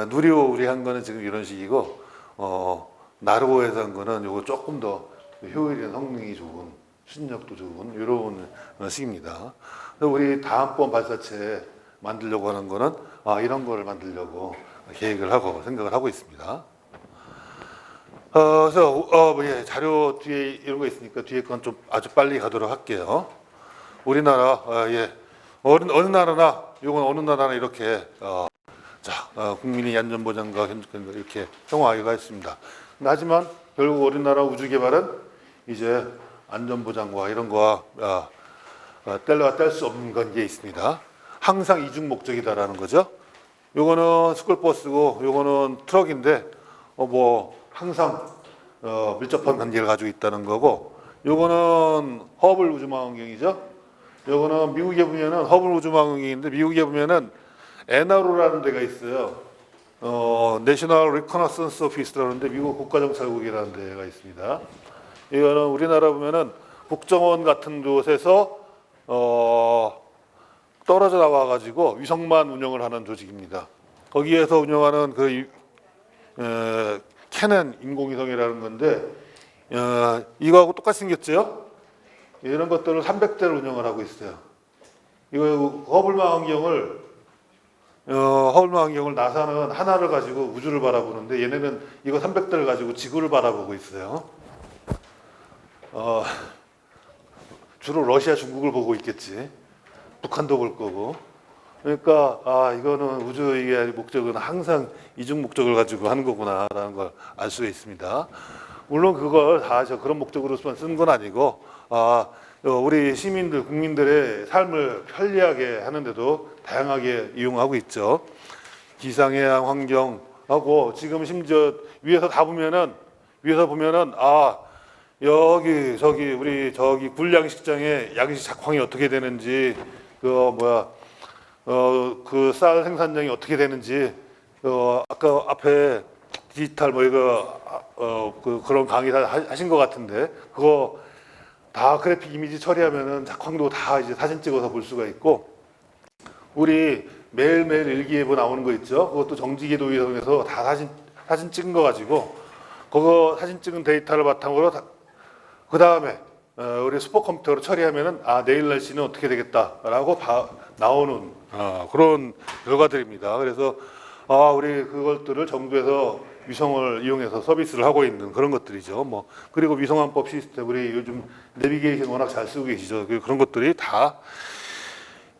누리호 우리 한 거는 지금 이런 식이고, 나르호에서 한 거는 요거 조금 더 효율이나 성능이 좋은, 추진력도 좋은 이런 식입니다. 우리 다음번 발사체 만들려고 하는 거는 이런 거를 만들려고 계획을 하고 생각을 하고 있습니다. 그래서 자료 뒤에 이런 거 있으니까 뒤에 건 좀 아주 빨리 가도록 할게요. 우리나라 어느 나라나 이건 어느 나라나 이렇게 국민의 안전보장과 이렇게 평화하기가 했습니다. 하지만 결국 우리나라 우주개발은 이제 안전보장과 이런 거와 뗄래야 뗄 수 없는 관계에 있습니다. 항상 이중 목적이다라는 거죠. 요거는 스쿨버스고 요거는 트럭인데 뭐 항상 밀접한 관계를 가지고 있다는 거고, 요거는 허블 우주망원경이죠. 요거는 미국에 보면은 허블 우주망원경인데, 미국에 보면은 NRO라는 데가 있어요. 내셔널 리커너센스 오피스라는데 미국 국가정찰국이라는 데가 있습니다. 이거는 우리나라 보면은 국정원 같은 곳에서 떨어져 나와 가지고 위성만 운영을 하는 조직입니다. 거기에서 운영하는 캐넨 인공위성이라는 건데, 이거하고 똑같이 생겼죠? 이런 것들을 300대를 운영을 하고 있어요. 이거 허블망원경을 나사는 하나를 가지고 우주를 바라보는데, 얘네는 이거 300대를 가지고 지구를 바라보고 있어요. 주로 러시아, 중국을 보고 있겠지. 북한도 볼 거고. 그러니까 이거는 우주의 목적은 항상 이중 목적을 가지고 하는 거구나라는 걸 알 수가 있습니다. 물론 그걸 다 그런 목적으로만 쓰는 건 아니고, 우리 시민들, 국민들의 삶을 편리하게 하는데도 다양하게 이용하고 있죠. 기상해양 환경하고, 지금 심지어 위에서 보면은 우리 굴양식장의 양식 작황이 어떻게 되는지, 쌀 생산량이 어떻게 되는지, 아까 앞에 디지털 그런 강의 다 하신 것 같은데, 그거 다 그래픽 이미지 처리하면은 작황도 다 이제 사진 찍어서 볼 수가 있고, 우리 매일매일 일기예보 나오는 거 있죠? 그것도 정지궤도 이용해서 다 사진 찍은 거 가지고, 그거 사진 찍은 데이터를 바탕으로 그 다음에 우리 슈퍼컴퓨터로 처리하면은 내일 날씨는 어떻게 되겠다라고 나오는 그런 결과들입니다. 그래서 우리 그것들을 정부에서 위성을 이용해서 서비스를 하고 있는 그런 것들이죠. 뭐 그리고 위성안법 시스템 우리 요즘 내비게이션 워낙 잘 쓰고 계시죠. 그런 것들이 다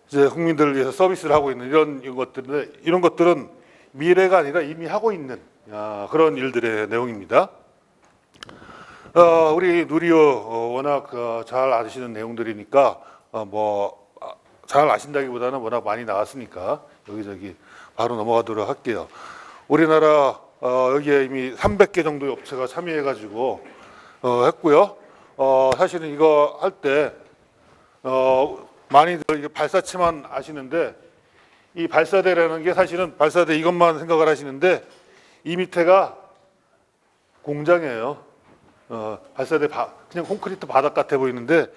이제 국민들을 위해서 서비스를 하고 있는 이런 것들인데 이런 것들은 미래가 아니라 이미 하고 있는 그런 일들의 내용입니다. 우리 누리호 워낙 잘 아시는 내용들이니까 잘 아신다기보다는 워낙 많이 나왔으니까 여기저기 바로 넘어가도록 할게요. 우리나라 여기에 이미 300개 정도의 업체가 참여해가지고 했고요. 사실은 이거 할 때 많이들 이게 발사체만 아시는데 이 발사대라는 게 사실은 발사대 이것만 생각을 하시는데 이 밑에가 공장이에요. 발사대 그냥 콘크리트 바닥 같아 보이는데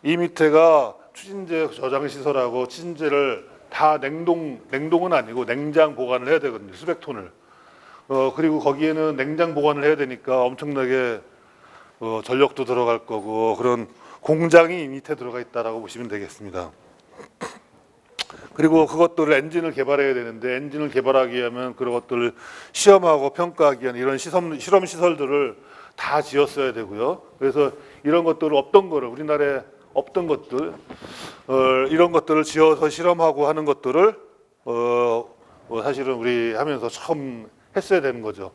이 밑에가 추진제 저장 시설하고 추진제를 다 냉동은 아니고 냉장 보관을 해야 되거든요. 수백 톤을. 그리고 거기에는 냉장 보관을 해야 되니까 엄청나게 전력도 들어갈 거고 그런 공장이 이 밑에 들어가 있다라고 보시면 되겠습니다. 그리고 그것들을 엔진을 개발해야 되는데 엔진을 개발하기 위하면 그런 것들을 시험하고 평가하기 위한 이런 실험 시설들을 다 지었어야 되고요. 그래서 이런 것들을 우리나라에 없던 것들 이런 것들을 지어서 실험하고 하는 것들을 사실은 우리 하면서 처음 했어야 되는 거죠.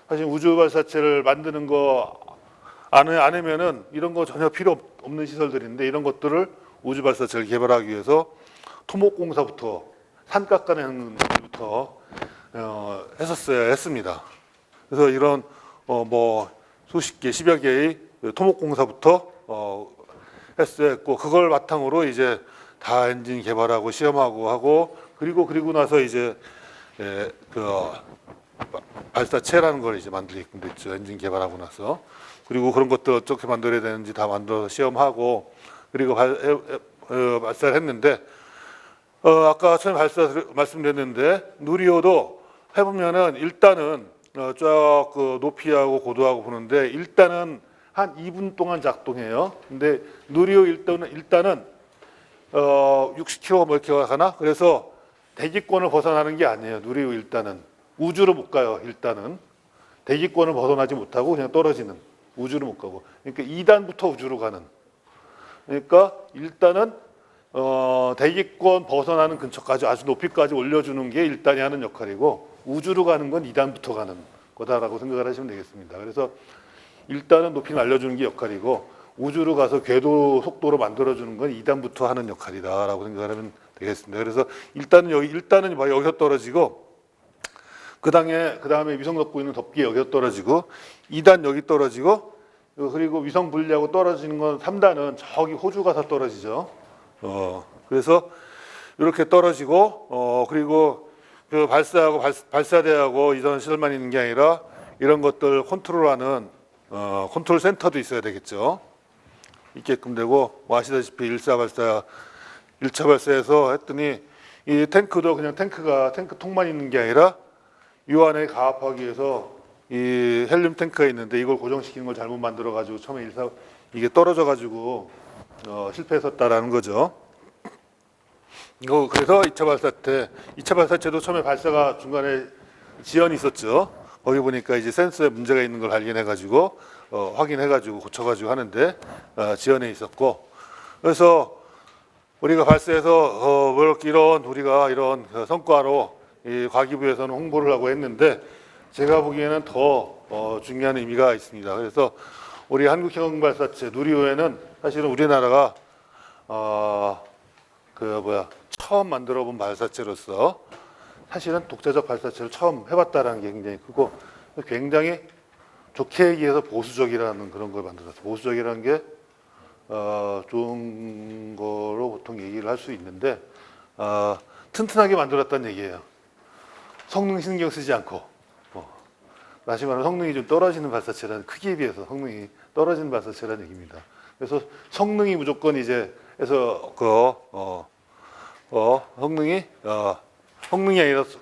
사실 우주 발사체를 만드는 거 안 하면은 이런 거 전혀 필요 없는 시설들인데 이런 것들을 우주 발사체를 개발하기 위해서 토목공사부터 산 깎아내는 일부터 했었어야 했습니다. 그래서 이런 수십 개, 10여 개의 토목공사부터 했어야 했고 그걸 바탕으로 이제 다 엔진 개발하고 시험하고 하고 그리고 나서 이제 발사체라는 걸 이제 만들게끔 됐죠. 엔진 개발하고 나서. 그리고 그런 것들 어떻게 만들어야 되는지 다 만들어서 시험하고 그리고 발사를 했는데 아까 처음에 말씀드렸는데 누리호도 해보면은 일단은 그 높이하고 고도하고 보는데 일단은 한 2분 동안 작동해요. 근데 누리호 일단은 60km 뭐 이렇게 가나? 그래서 대기권을 벗어나는 게 아니에요. 누리호 일단은 우주로 못 가요. 일단은 대기권을 벗어나지 못하고 그냥 떨어지는 우주로 못 가고 그러니까 2단부터 우주로 가는 그러니까 일단은 대기권 벗어나는 근처까지 아주 높이까지 올려주는 게 일단이 하는 역할이고 우주로 가는 건 2단부터 가는 거다라고 생각을 하시면 되겠습니다. 그래서 일단은 높이는 알려주는 게 역할이고 우주로 가서 궤도 속도로 만들어주는 건 2단부터 하는 역할이다라고 생각을 하면 되겠습니다. 그래서 일단은 여기서 떨어지고 그 다음에 위성 갖고 있는 덮개 여기서 떨어지고 2단 여기 떨어지고 그리고 위성 분리하고 떨어지는 건 3단은 저기 호주 가서 떨어지죠. 그래서 이렇게 떨어지고 그리고 그 발사대하고 이전 시설만 있는 게 아니라 이런 것들 컨트롤하는 컨트롤 센터도 있어야 되겠죠. 있게끔 되고 아시다시피 1차 발사에서 했더니 이 탱크도 그냥 탱크 통만 있는 게 아니라 이 안에 가압하기 위해서 이 헬륨 탱크가 있는데 이걸 고정시키는 걸 잘못 만들어 가지고 처음에 이게 떨어져 가지고 실패했었다라는 거죠. 그래서 2차 발사체도 처음에 발사가 중간에 지연이 있었죠. 거기 보니까 이제 센서에 문제가 있는 걸 발견해 가지고 확인해 가지고 고쳐 가지고 하는데 지연해 있었고 그래서 우리가 발사해서 우리가 이런 성과로 이 과기부에서는 홍보를 하고 했는데 제가 보기에는 더 중요한 의미가 있습니다. 그래서 우리 한국형 발사체 누리호에는 사실은 우리나라가 처음 만들어본 발사체로서 사실은 독자적 발사체를 처음 해봤다라는 게 굉장히 크고 굉장히 좋게 얘기해서 보수적이라는 그런 걸 만들었어요. 보수적이라는 게 좋은 거로 보통 얘기를 할 수 있는데 튼튼하게 만들었다는 얘기예요. 성능 신경 쓰지 않고 다시 말하면 성능이 좀 떨어지는 발사체라는 크기에 비해서 성능이 떨어지는 발사체라는 얘기입니다. 그래서 성능이 무조건 이제 해서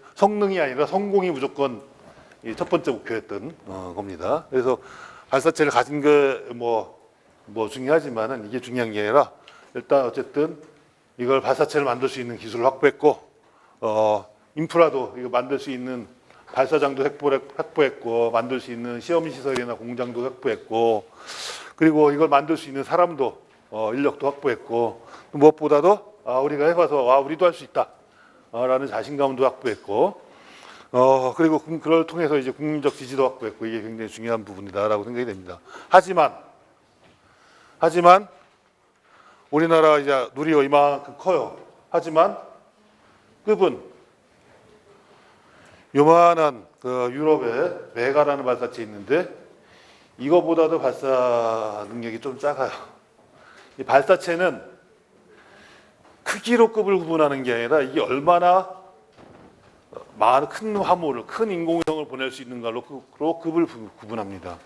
성능이 아니라 성공이 무조건 첫 번째 목표였던 겁니다. 그래서 발사체를 가진 게 중요하지만은 이게 중요한 게 아니라 일단 어쨌든 이걸 발사체를 만들 수 있는 기술을 확보했고 인프라도 이거 만들 수 있는 발사장도 확보했고, 만들 수 있는 시험 시설이나 공장도 확보했고, 그리고 이걸 만들 수 있는 사람도 인력도 확보했고, 무엇보다도 우리가 해봐서 우리도 할 수 있다 라는 자신감도 확보했고, 그리고 그걸 통해서 이제 국민적 지지도 확보했고, 이게 굉장히 중요한 부분이다라고 생각이 됩니다. 하지만 우리나라 이제 누리호 이만큼 커요. 하지만 급은 요만한 그 유럽에 메가라는 발사체 있는데 이거보다도 발사 능력이 좀 작아요. 이 발사체는 크기로 급을 구분하는 게 아니라 이게 얼마나 많은 큰 화물을, 큰 인공위성을 보낼 수 있는가로 급을 구분합니다.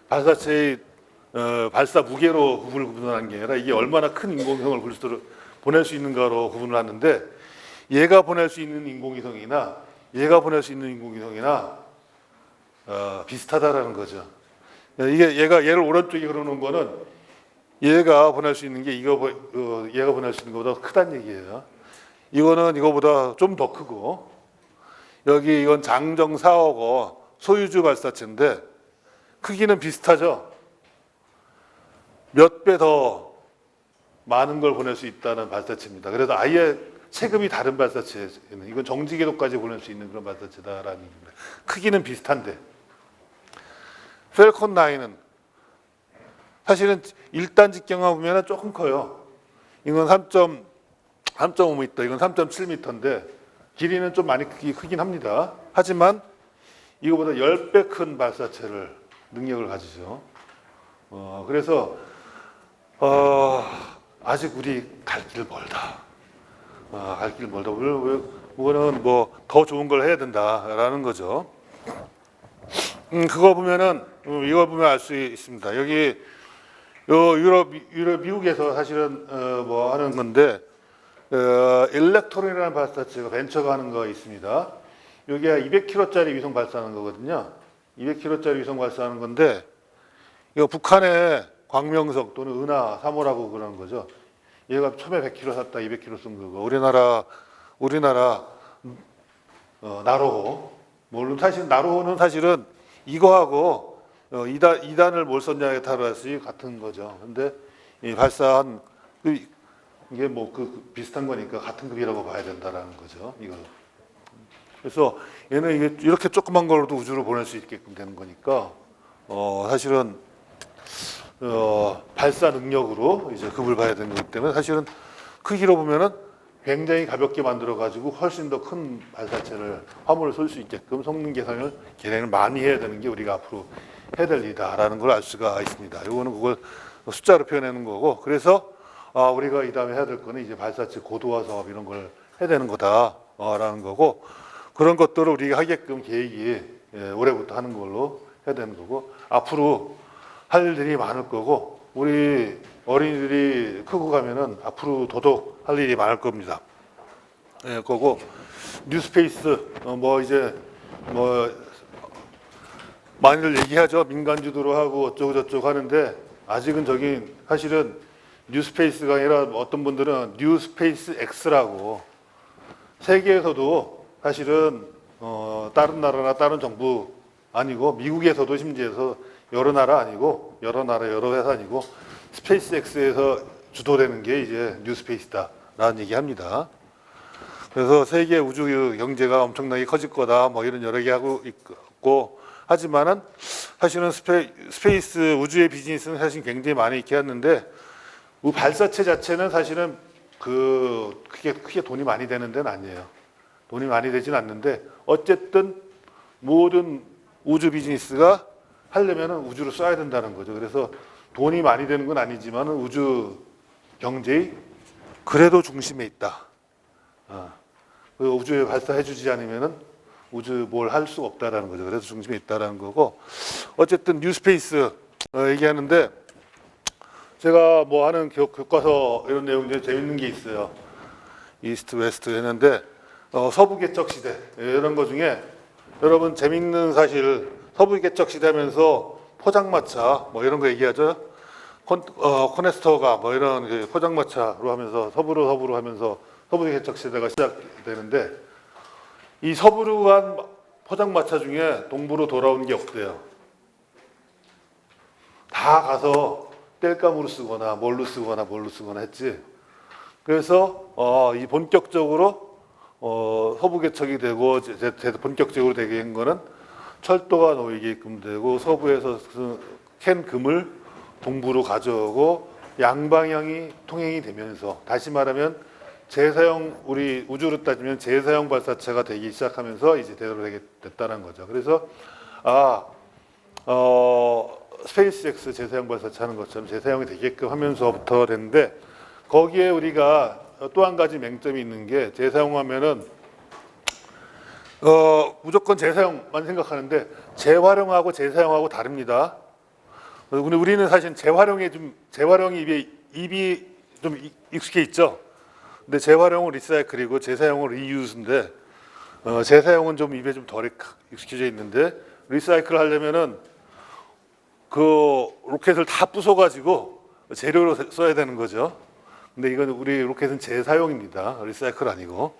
발사체의 발사 무게로 급을 구분하는 게 아니라 이게 얼마나 큰 인공위성을 보낼 수 있는가로 구분을 하는데, 얘가 보낼 수 있는 인공위성이나 얘가 보낼 수 있는 인공위성이나 비슷하다라는 거죠. 이게 얘를 오른쪽에 그려놓은 거는 얘가 보낼 수 있는 게 얘가 보낼 수 있는 것보다 크다는 얘기예요. 이거는 이거보다 좀 더 크고, 여기 이건 장정 4호고 소유주 발사체인데 크기는 비슷하죠. 몇 배 더 많은 걸 보낼 수 있다는 발사체입니다. 그래서 아예 체급이 다른 발사체는 이건 정지 궤도까지 보낼 수 있는 그런 발사체다라는 얘기입니다. 크기는 비슷한데 펠콘 9은 사실은 1단 직경화 보면 조금 커요. 이건 3.5m, 이건 3.7m인데 길이는 좀 많이 크긴 합니다. 하지만 이거보다 10배 큰 발사체를 능력을 가지죠. 그래서 아직 우리 갈 길 멀다. 갈 길 멀다. 그거는 뭐 더 좋은 걸 해야 된다라는 거죠. 그거 보면은 이걸 보면 알 수 있습니다. 여기 유럽 미국에서 사실은 뭐 하는 건데 일렉트론이라는 발사체가 벤처가 하는 거 있습니다. 여기가 200km짜리 위성 발사하는 거거든요. 200km짜리 위성 발사하는 건데 이거 북한의 광명석 또는 은하 3호라고 그러는 거죠. 얘가 처음에 100km 샀다 200km 쓴 거고, 우리나라 나로호, 물론 사실 나로호는 사실은 이거하고 2단을 뭘 썼냐에 따라서 같은 거죠. 근데 이 발사한 이게 뭐 비슷한 거니까 같은 급이라고 봐야 된다라는 거죠. 이거. 그래서 얘는 이게 이렇게 조그만 걸로도 우주로 보낼 수 있게끔 되는 거니까 사실은 발사 능력으로 이제 급을 봐야 되는 거기 때문에 사실은 크기로 보면은 굉장히 가볍게 만들어 가지고 훨씬 더 큰 발사체를 화물을 쏠 수 있게끔 성능 계산을 많이 해야 되는 게 우리가 앞으로 해야 될 일이다라는 걸 알 수가 있습니다. 이거는 그걸 숫자로 표현하는 거고, 그래서 우리가 이 다음에 해야 될 거는 이제 발사체 고도화 사업 이런 걸 해야 되는 거다라는 거고, 그런 것들을 우리가 하게끔 계획이 올해부터 하는 걸로 해야 되는 거고, 앞으로 할 일이 많을 거고, 우리 어린이들이 크고 가면은 앞으로 더더욱 할 일이 많을 겁니다. 거고 뉴스페이스 이제 많이들 얘기하죠. 민간 주도로 하고 어쩌고 저쩌고 하는데 아직은 사실은 뉴스페이스가 아니라 어떤 분들은 뉴스페이스 X라고 세계에서도 사실은 다른 나라나 다른 정부 아니고 미국에서도 심지어서 여러 나라 여러 회사 아니고 스페이스 X에서 주도되는 게 이제 뉴스페이스다라는 얘기합니다. 그래서 세계 우주 경제가 엄청나게 커질 거다 뭐 이런 여러 개 하고 있고, 하지만은 사실은 스페이스 우주의 비즈니스는 사실 굉장히 많이 있게 했는데 발사체 자체는 사실은 크게 돈이 많이 되는 데는 아니에요. 돈이 많이 되진 않는데 어쨌든 모든 우주 비즈니스가 하려면은 우주로 써야 된다는 거죠. 그래서 돈이 많이 되는 건 아니지만 우주 경제의 그래도 중심에 있다. 우주에 발사해주지 않으면은 우주 뭘 할 수가 없다라는 거죠. 그래서 중심에 있다라는 거고, 어쨌든 뉴스페이스 얘기하는데 제가 뭐 하는 교과서 이런 내용 중에 재밌는 게 있어요. 이스트 웨스트 했는데 서부 개척 시대 이런 거 중에 여러분 재밌는 사실, 서부 개척 시대면서 포장마차 뭐 이런 거 얘기하죠. 코네스터가 뭐 이런 포장마차로 하면서 서부로 하면서 서부 개척 시대가 시작되는데 이 서부로 간 포장마차 중에 동부로 돌아온 게 없대요. 다 가서 땔감으로 쓰거나 뭘로 쓰거나 했지. 그래서 이 본격적으로 서부 개척이 되고 본격적으로 되게 한 거는 철도가 놓이게끔 되고 서부에서 캔 금을 동부로 가져오고 양방향이 통행이 되면서 다시 말하면 재사용 우리 우주로 따지면 재사용 발사체가 되기 시작하면서 이제 대로 됐다는 거죠. 그래서 스페이스X 재사용 발사체 하는 것처럼 재사용이 되게끔 하면서부터 됐는데 거기에 우리가 또 한 가지 맹점이 있는 게 재사용하면은 무조건 재사용만 생각하는데 재활용하고 재사용하고 다릅니다. 우리는 사실 재활용이 입이 좀 익숙해 있죠. 근데 재활용은 리사이클이고 재사용은 리유스인데 재사용은 좀 입에 좀 덜 익숙해져 있는데 리사이클 하려면은 그 로켓을 다 부숴가지고 재료로 써야 되는 거죠. 근데 이건 우리 로켓은 재사용입니다. 리사이클 아니고.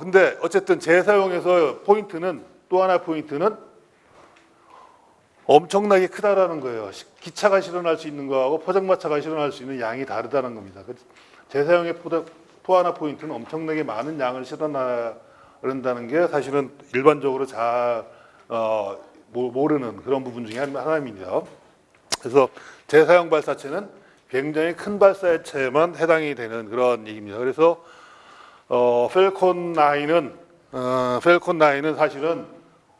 근데 어쨌든 재사용에서 포인트는 또 하나 포인트는 엄청나게 크다라는 거예요. 기차가 실현할 수 있는 거하고 포장마차가 실현할 수 있는 양이 다르다는 겁니다. 재사용의 또 하나 포인트는 엄청나게 많은 양을 실현한다는 게 사실은 일반적으로 잘 모르는 그런 부분 중에 하나입니다. 그래서 재사용 발사체는 굉장히 큰 발사체에만 해당이 되는 그런 얘기입니다. 그래서 펠콘 9은 사실은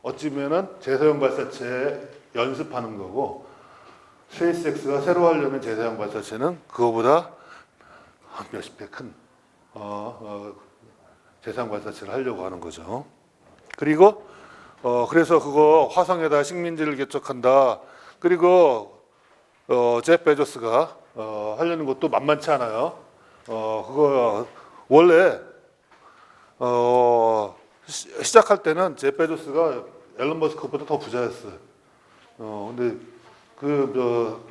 어찌 보면은 재사용 발사체 연습하는 거고 스페이스X가 새로 하려는 재사용 발사체는 그거보다 몇십 배 큰 재사용 발사체를 하려고 하는 거죠. 그리고 그래서 그거 화성에다 식민지를 개척한다. 그리고 제프 베조스가 하려는 것도 만만치 않아요. 그거 원래 시작할 때는 제프 베조스가 앨런 머스크보다 더 부자였어요. 근데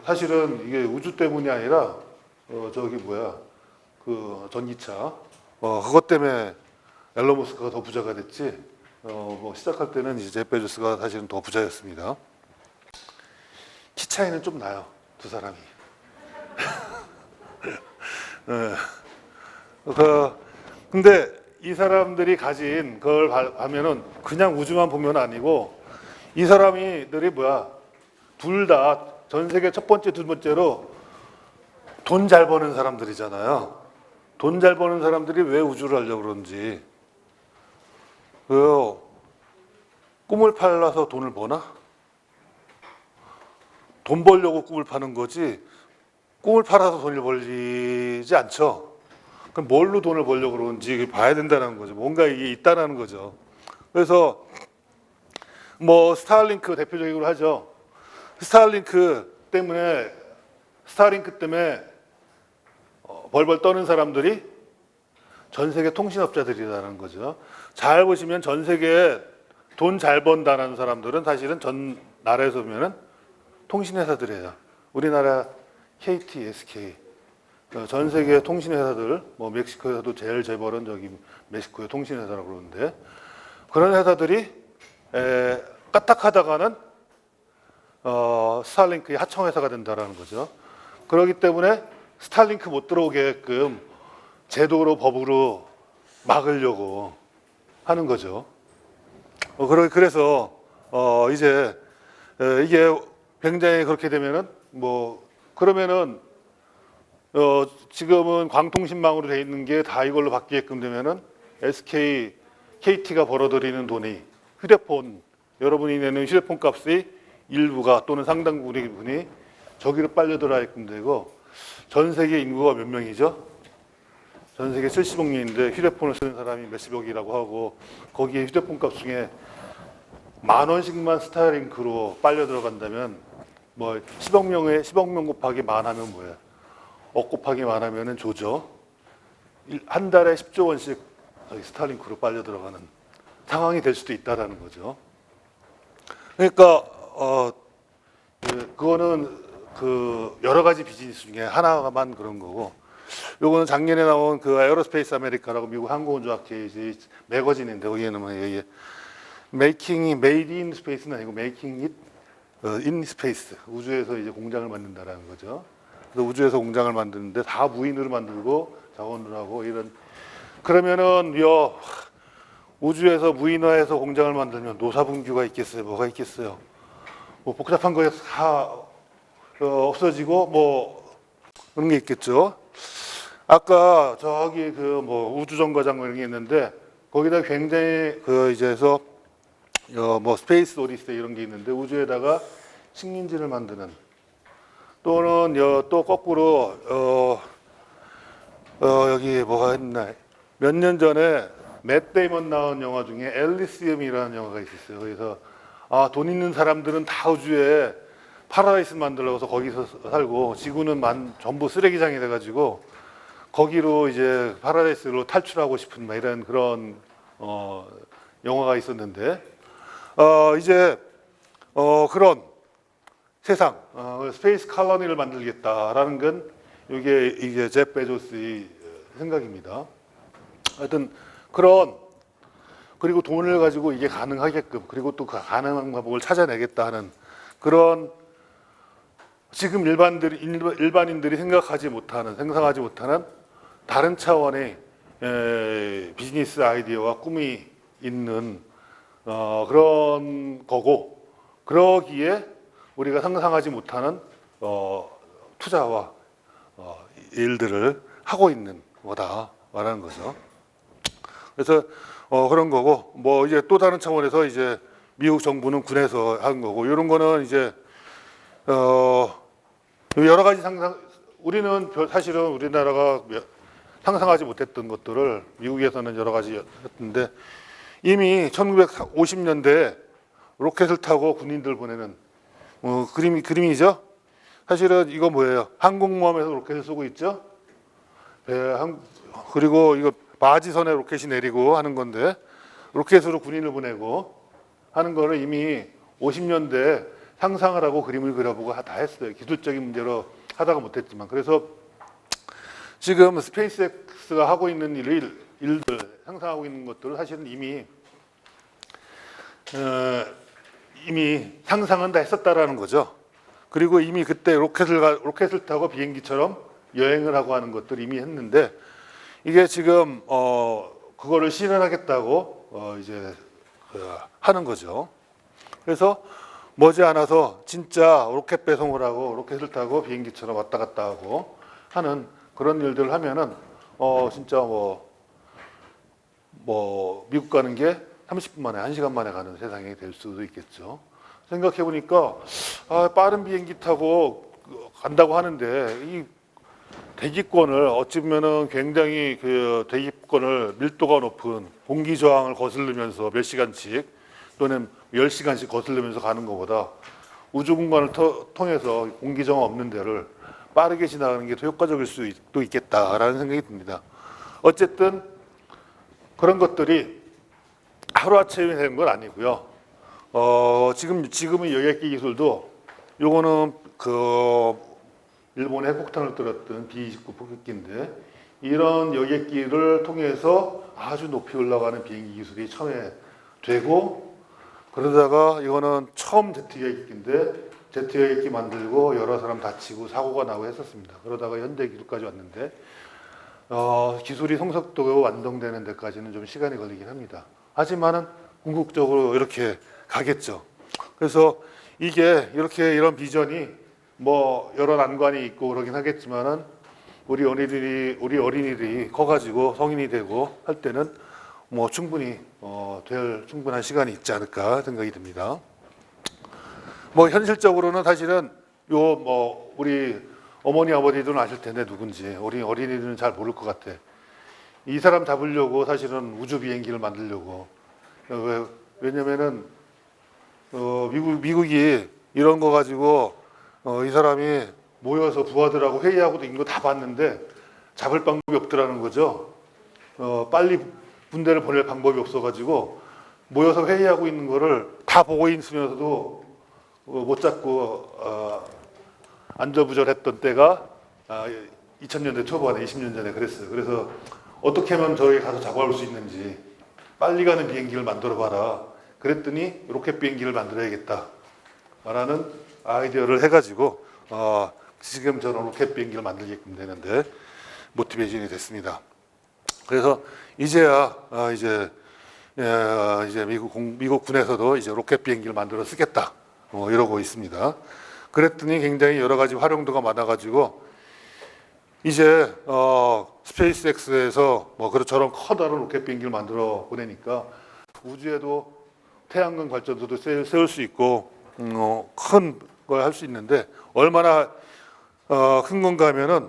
사실은 이게 우주 때문이 아니라 그 전기차 그것 때문에 앨런 머스크가 더 부자가 됐지. 시작할 때는 이제 제프 베조스가 사실은 더 부자였습니다. 키 차이는 좀 나요, 두 사람이. 근데 이 사람들이 가진 그걸 하면은 그냥 우주만 보면 아니고 이 사람들이 둘 다 전 세계 첫 번째, 두 번째로 돈 잘 버는 사람들이잖아요. 돈 잘 버는 사람들이 왜 우주를 하려고 그러는지. 꿈을 팔아서 돈을 버나? 돈 벌려고 꿈을 파는 거지 꿈을 팔아서 돈을 벌리지 않죠. 그럼 뭘로 돈을 벌려고 그러는지 봐야 된다는 거죠. 뭔가 이게 있다는 거죠. 그래서 스타링크 대표적으로 하죠. 스타링크 때문에 벌벌 떠는 사람들이 전 세계 통신업자들이라는 거죠. 잘 보시면 전 세계에 돈 잘 번다는 사람들은 사실은 전 나라에서 보면은 통신회사들이에요. 우리나라 KT, SK, 전 세계 통신회사들, 멕시코에서도 제일 재벌은 저기 멕시코의 통신회사라고 그러는데 그런 회사들이 까딱하다가는 스타링크의 하청회사가 된다라는 거죠. 그렇기 때문에 스타링크 못 들어오게끔 제도로 법으로 막으려고 하는 거죠. 그래서 이제 이게 굉장히 그렇게 되면은 그러면은 지금은 광통신망으로 돼 있는 게 다 이걸로 바뀌게끔 되면은 SK, KT가 벌어들이는 돈이 휴대폰 여러분이 내는 휴대폰 값이 일부가 또는 상당 부분이 저기로 빨려 들어가게끔 되고 전 세계 인구가 몇 명이죠? 전 세계 70억 명인데 휴대폰을 쓰는 사람이 몇십억이라고 하고 거기에 휴대폰 값 중에 10,000원씩만 스타링크로 빨려 들어간다면 10억 명 곱하기 만 하면 뭐야? 억 곱하기 만 하면은 조죠. 한 달에 10조 원씩 스타링크로 빨려 들어가는 상황이 될 수도 있다라는 거죠. 그러니까 그거는 여러 가지 비즈니스 중에 하나만 그런 거고 요거는 작년에 나온 그 에어로스페이스 아메리카라고 미국 항공우주학회 매거진인데 거기에는 뭐 이게 메이킹이 메이드 인 스페이스는 아니고 메이킹 잇 인 스페이스, 우주에서 이제 공장을 만든다라는 거죠. 그래서 우주에서 공장을 만드는데 다 무인으로 만들고 자원으로 하고 이런. 그러면은 우주에서 무인화해서 공장을 만들면 노사분규가 있겠어요? 뭐가 있겠어요? 뭐 복잡한 거에 다 없어지고 뭐 그런 게 있겠죠. 아까 저기 그 뭐 우주정거장 이런 게 있는데 거기다 굉장히 그 이제서 뭐 스페이스 오디세이 이런 게 있는데 우주에다가 식민지를 만드는, 또는 또 거꾸로 여기 뭐가 있나, 몇 년 전에 맷 데이먼 나온 영화 중에 엘리시움이라는 영화가 있었어요. 그래서 돈 있는 사람들은 다 우주에 파라다이스 만들어서 거기서 살고 지구는 전부 쓰레기장이 돼가지고 거기로 이제 파라다이스로 탈출하고 싶은 막 이런 그런 영화가 있었는데 이제 그런 세상 스페이스 칼로니를 만들겠다라는 건 이게 제프 베조스의 생각입니다. 하여튼 그런, 그리고 돈을 가지고 이게 가능하게끔, 그리고 또 그 가능한 방법을 찾아내겠다 하는 그런, 지금 일반인들이 생각하지 못하는, 상상하지 못하는 다른 차원의 비즈니스 아이디어와 꿈이 있는 그런 거고, 그러기에 우리가 상상하지 못하는 투자와 일들을 하고 있는 거다 말하는 거죠. 그래서 그런 거고, 뭐 이제 또 다른 차원에서 이제 미국 정부는 군에서 한 거고, 이런 거는 이제 여러 가지 우리는 사실은 우리나라가 상상하지 못했던 것들을 미국에서는 여러 가지 했는데, 이미 1950년대에 로켓을 타고 군인들 보내는 그림이죠. 사실은 이거 뭐예요? 항공모함에서 로켓을 쏘고 있죠. 그리고 이거 바지선에 로켓이 내리고 하는 건데, 로켓으로 군인을 보내고 하는 거를 이미 50년대에 상상을 하고 그림을 그려보고 다 했어요. 기술적인 문제로 하다가 못했지만. 그래서 지금 스페이스X가 하고 있는 일들, 상상하고 있는 것들을 사실은 이미 상상은 다 했었다라는 거죠. 그리고 이미 그때 로켓을 타고 비행기처럼 여행을 하고 하는 것들 이미 했는데, 이게 지금 그거를 실현하겠다고 이제 하는 거죠. 그래서 머지않아서 진짜 로켓 배송을 하고 로켓을 타고 비행기처럼 왔다 갔다 하고 하는 그런 일들을 하면은 진짜 뭐 미국 가는 게 30분 만에 1시간 만에 가는 세상이 될 수도 있겠죠. 생각해 보니까 빠른 비행기 타고 간다고 하는데 이 대기권을 어찌 보면은 굉장히 그 대기권을 밀도가 높은 공기 저항을 거스르면서 몇 시간씩 또는 10시간씩 거스르면서 가는 것보다 우주 공간을 통해서 공기 저항 없는 데를 빠르게 지나가는 게 더 효과적일 수도 있겠다라는 생각이 듭니다. 어쨌든 그런 것들이 하루아침에 되는 건 아니고요. 지금의 여객기 기술도 요거는 일본의 핵폭탄을 떨었던 B-29 폭격기인데, 이런 여객기를 통해서 아주 높이 올라가는 비행기 기술이 처음에 되고, 그러다가 이거는 처음 제트 여객기인데 제트 여객기 만들고 여러 사람 다치고 사고가 나고 했었습니다. 그러다가 현대 기술까지 왔는데 기술이 성숙도가 완성되는 데까지는 좀 시간이 걸리긴 합니다. 하지만은 궁극적으로 이렇게 가겠죠. 그래서 이게 이런 비전이 뭐 여러 난관이 있고 그러긴 하겠지만은 우리 어린이들이 커가지고 성인이 되고 할 때는 뭐 충분히 될 충분한 시간이 있지 않을까 생각이 듭니다. 뭐 현실적으로는 사실은 뭐 우리 어머니 아버지들은 아실 텐데 누군지, 우리 어린이들은 잘 모를 것 같아. 이 사람 잡으려고 사실은 우주 비행기를 만들려고. 왜냐면은 미국이 이런 거 가지고 이 사람이 모여서 부하들하고 회의하고도 이거 다 봤는데 잡을 방법이 없더라는 거죠. 빨리 군대를 보낼 방법이 없어가지고 모여서 회의하고 있는 거를 다 보고 있으면서도 못 잡고 안절부절했던 때가 2000년대 초반에 20년 전에 그랬어요. 그래서 어떻게 하면 저기 가서 잡아올 수 있는지 빨리 가는 비행기를 만들어 봐라. 그랬더니 로켓 비행기를 만들어야겠다. 라는 아이디어를 해가지고 지금 저런 로켓 비행기를 만들게끔 되는데 모티베이션이 됐습니다. 그래서 이제야 이제 미국 군에서도 이제 로켓 비행기를 만들어 쓰겠다 이러고 있습니다. 그랬더니 굉장히 여러 가지 활용도가 많아가지고 이제 스페이스X에서 뭐 저런 커다란 로켓 비행기를 만들어 보내니까 우주에도 태양광 발전소도 세울 수 있고 큰 걸 할 수 있는데 얼마나 큰 건가 하면은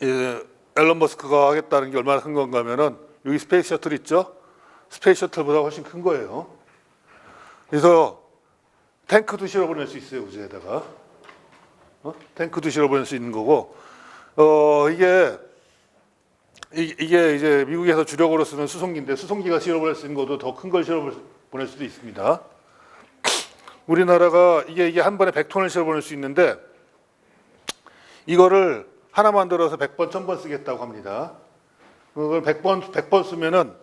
앨런 머스크가 하겠다는 게 얼마나 큰 건가 하면은 여기 스페이스 셔틀 있죠? 스페이스 셔틀보다 훨씬 큰 거예요. 그래서 탱크도 실어보낼 수 있어요, 우주에다가. 탱크도 실어보낼 수 있는 거고 이게 이제 미국에서 주력으로 쓰는 수송기인데 수송기가 실어보낼 수 있는 것도 더 큰 걸 실어보낼 수도 있습니다. 우리나라가 이게 한 번에 100톤을 실어보낼 수 있는데 이거를 하나 만들어서 100번, 1000번 쓰겠다고 합니다. 그걸 100번 쓰면은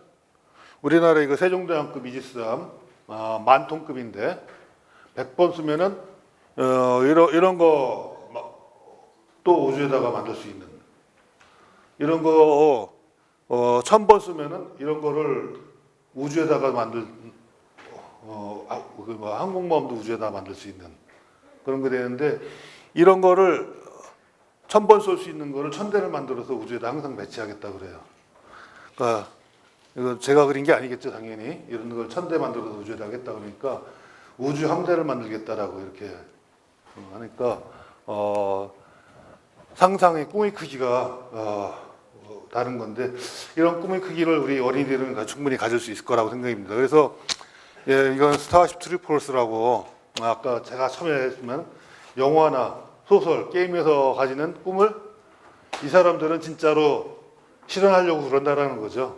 우리나라 이거 세종대왕급 이지스함 10,000톤급인데 100번 쓰면은 이런 거 또 우주에다가 만들 수 있는 이런 거 1000번 쓰면은 이런 거를 우주에다가 항공모함도 우주에다 만들 수 있는 그런 거 되는데 이런 거를 1000번 쏠 수 있는 거를 1000대를 만들어서 우주에다 항상 배치하겠다 그래요. 그러니까 이거 제가 그린 게 아니겠죠, 당연히. 이런 걸 1000대 만들어서 우주에다 하겠다 그러니까 우주 함대를 만들겠다라고 이렇게 하니까 상상의 꿈의 크기가 다른 건데 이런 꿈의 크기를 우리 어린이들은 충분히 가질 수 있을 거라고 생각입니다. 그래서 이건 스타쉽 트루포스라고 아까 제가 처음에 했지만 영화나 소설, 게임에서 가지는 꿈을 이 사람들은 진짜로 실현하려고 그런다라는 거죠.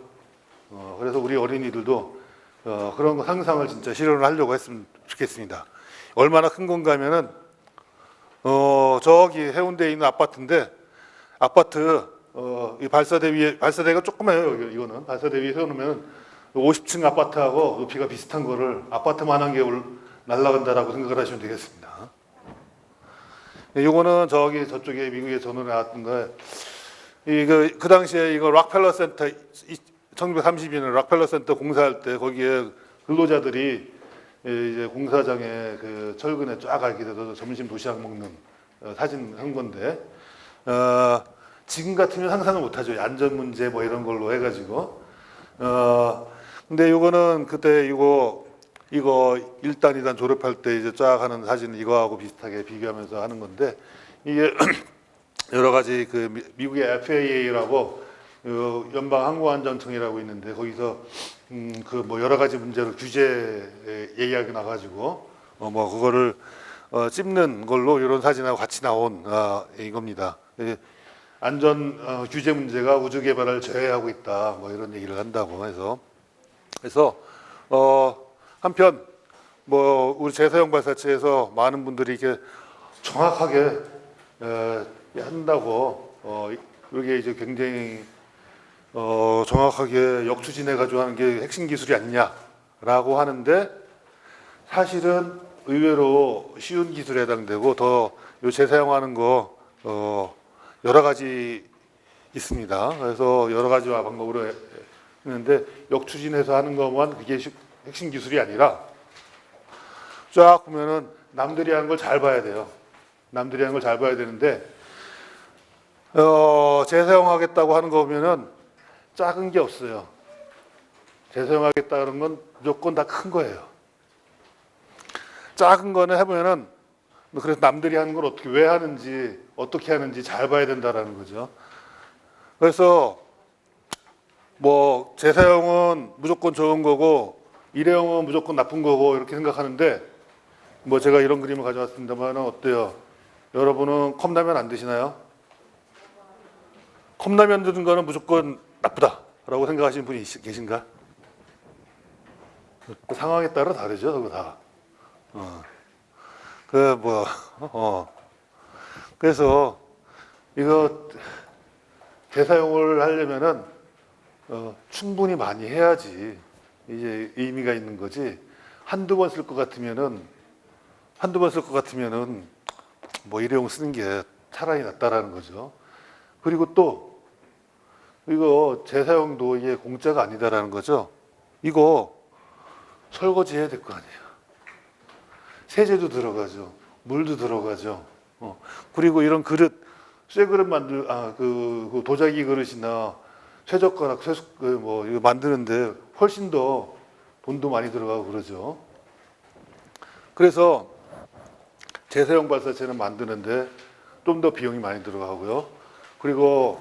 그래서 우리 어린이들도 그런 거 상상을 진짜 실현을 하려고 했으면 좋겠습니다. 얼마나 큰 건가 하면은 저기 해운대에 있는 아파트인데 아파트 이 발사대가 조그매요. 이거는 발사대 위에 세워놓으면 50층 아파트하고 높이가 비슷한 거를 아파트만한 게 날아간다라고 생각을 하시면 되겠습니다. 이거는 저쪽에 미국에 전원에 나왔던 거 그 당시에 이거 락펠러 센터 1932년 락펠러 센터 공사할 때 거기에 근로자들이 이제 공사장에 그 철근에 쫙 가게 돼서 점심 도시락 먹는 사진 한 건데 지금 같으면 상상을 못하죠. 안전 문제 뭐 이런 걸로 해가지고 근데 이거는 그때 이거 1단, 2단 졸업할 때 이제 쫙 하는 사진 이거하고 비슷하게 비교하면서 하는 건데 이게 여러 가지 그 미국의 FAA라고 연방항공안전청이라고 있는데 거기서 그 뭐 여러 가지 문제로 규제 얘기하게 나가지고 뭐 그거를 찝는 걸로 이런 사진하고 같이 나온 이겁니다. 안전 규제 문제가 우주 개발을 저해하고 있다. 뭐 이런 얘기를 한다고 해서 그래서 한편 뭐 우리 제서형 발사체에서 많은 분들이 이렇게 정확하게 한다고 이게 이제 굉장히 정확하게 역추진해 가지고 하는 게 핵심 기술이 아니냐라고 하는데 사실은 의외로 쉬운 기술에 해당되고 더 재사용하는 거 여러 가지 있습니다. 그래서 여러 가지 방법으로 했는데 역추진해서 하는 것만 그게 핵심 기술이 아니라 쫙 보면은 남들이 하는 걸 잘 봐야 돼요. 남들이 하는 걸 잘 봐야 되는데 재사용하겠다고 하는 거 보면은 작은 게 없어요. 재사용하겠다 그런 건 무조건 다 큰 거예요. 작은 거는 해보면은 그래서 남들이 하는 걸 어떻게 왜 하는지 어떻게 하는지 잘 봐야 된다라는 거죠. 그래서 뭐 재사용은 무조건 좋은 거고 일회용은 무조건 나쁜 거고 이렇게 생각하는데 뭐 제가 이런 그림을 가져왔습니다만 어때요? 여러분은 컵라면 안 드시나요? 컵라면 드는 거는 무조건 나쁘다라고 생각하시는 분이 계신가? 그 상황에 따라 다르죠, 그거 다. 그래서 이거 재사용을 하려면은 충분히 많이 해야지 이제 의미가 있는 거지. 한두 번 쓸 것 같으면은 뭐 일회용 쓰는 게 차라리 낫다라는 거죠. 그리고 또 이거 재사용도 이게 공짜가 아니다라는 거죠. 이거 설거지 해야 될 거 아니에요. 세제도 들어가죠. 물도 들어가죠. 그리고 이런 그릇, 쇠 그릇 그 도자기 그릇이나 쇠젓가락, 뭐 이거 만드는데 훨씬 더 돈도 많이 들어가고 그러죠. 그래서 재사용 발사체는 만드는데 좀 더 비용이 많이 들어가고요. 그리고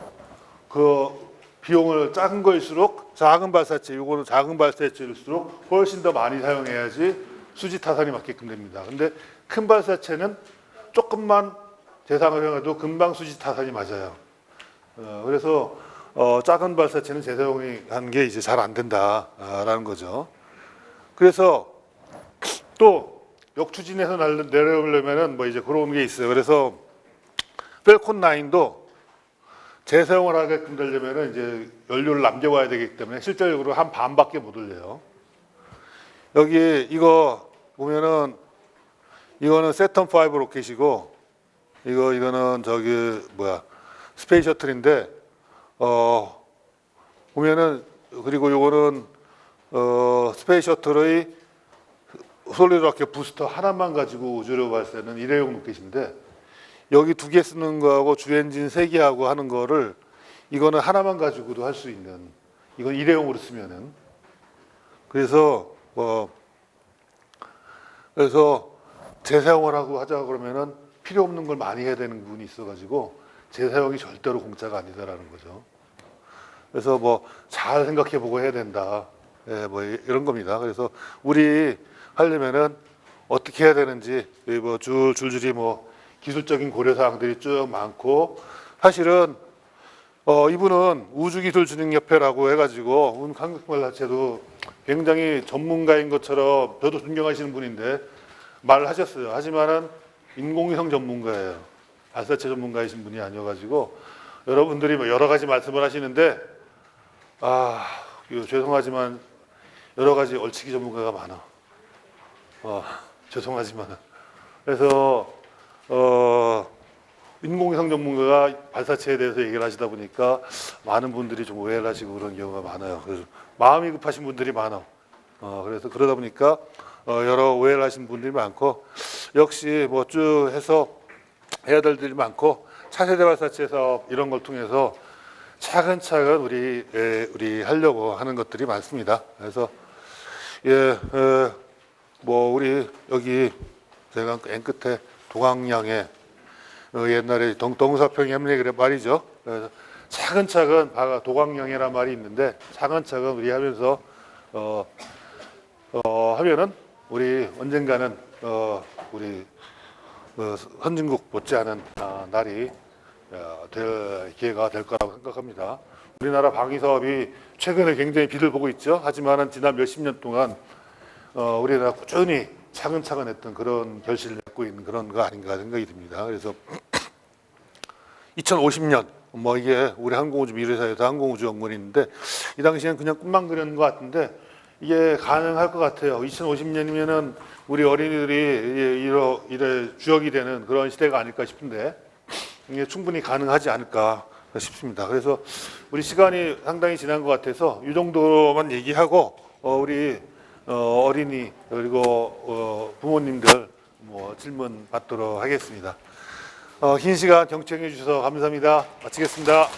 그 비용을 작은 거일수록 작은 발사체, 요거는 작은 발사체일수록 훨씬 더 많이 사용해야지 수지 타산이 맞게끔 됩니다. 근데 큰 발사체는 조금만 재사용해도 금방 수지 타산이 맞아요. 그래서 작은 발사체는 재사용이 한 게 이제 잘 안 된다라는 거죠. 그래서 또 역추진해서 내려오려면은 뭐 이제 그런 게 있어요. 그래서 펠콘 9도 재사용을 하게끔 되려면은 이제 연료를 남겨와야 되기 때문에 실질적으로 한 반밖에 못 올려요. 여기 이거 보면은 이거는 세턴 5 로켓이고 이거는 저기 뭐야 스페이스 셔틀인데 보면은 그리고 요거는 스페이스 셔틀의 솔리드 로켓 부스터 하나만 가지고 우주로 발사하는 일회용 로켓인데 여기 두 개 쓰는 거하고 주 엔진 세 개하고 하는 거를 이거는 하나만 가지고도 할 수 있는 이건 일회용으로 쓰면은 그래서 재사용을 하고 하자 그러면은 필요 없는 걸 많이 해야 되는 부분이 있어가지고 재사용이 절대로 공짜가 아니다라는 거죠. 그래서 뭐 잘 생각해보고 해야 된다. 예, 뭐 이런 겁니다. 그래서 우리 하려면은 어떻게 해야 되는지 뭐 줄줄이 뭐 기술적인 고려 사항들이 쭉 많고 사실은 이분은 우주기술진흥협회라고 해가지고 한국말 자체도 굉장히 전문가인 것처럼 저도 존경하시는 분인데 말을 하셨어요. 하지만은 인공위성 전문가예요. 발사체 전문가이신 분이 아니어가지고 여러분들이 뭐 여러 가지 말씀을 하시는데 죄송하지만 여러 가지 얼치기 전문가가 많아. 죄송하지만 그래서 인공위성 전문가가 발사체에 대해서 얘기를 하시다 보니까 많은 분들이 좀 오해를 하시고 그런 경우가 많아요. 그래서 마음이 급하신 분들이 많아. 그래서 그러다 보니까 여러 오해를 하신 분들이 많고 역시 뭐 쭉 해서 해야 될 일이 많고 차세대 발사체 사업 이런 걸 통해서 차근차근 우리 하려고 하는 것들이 많습니다. 그래서 뭐 우리 여기 제가 맨 끝에 동학양에 옛날에 동사평이 했네 그래 말이죠. 그래서 차근차근 도광영이라는 말이 있는데 차근차근 우리 하면서 하면은 우리 언젠가는 우리 선진국 못지않은 날이 될 기회가 될 거라고 생각합니다. 우리나라 방위 사업이 최근에 굉장히 비를 보고 있죠. 하지만은 지난 몇십 년 동안 우리나라 꾸준히 차근차근 했던 그런 결실을 맺고 있는 그런 거 아닌가 생각이 듭니다. 그래서 2050년 뭐 이게 우리 항공우주 미래사에서 항공우주 연구원이 있는데 이 당시에는 그냥 꿈만 그렸는 것 같은데 이게 가능할 것 같아요. 2050년이면은 우리 어린이들이 이래 주역이 되는 그런 시대가 아닐까 싶은데 이게 충분히 가능하지 않을까 싶습니다. 그래서 우리 시간이 상당히 지난 것 같아서 이 정도만 얘기하고 우리 어린이 그리고 부모님들 뭐 질문 받도록 하겠습니다. 긴 시간 경청해 주셔서 감사합니다. 마치겠습니다.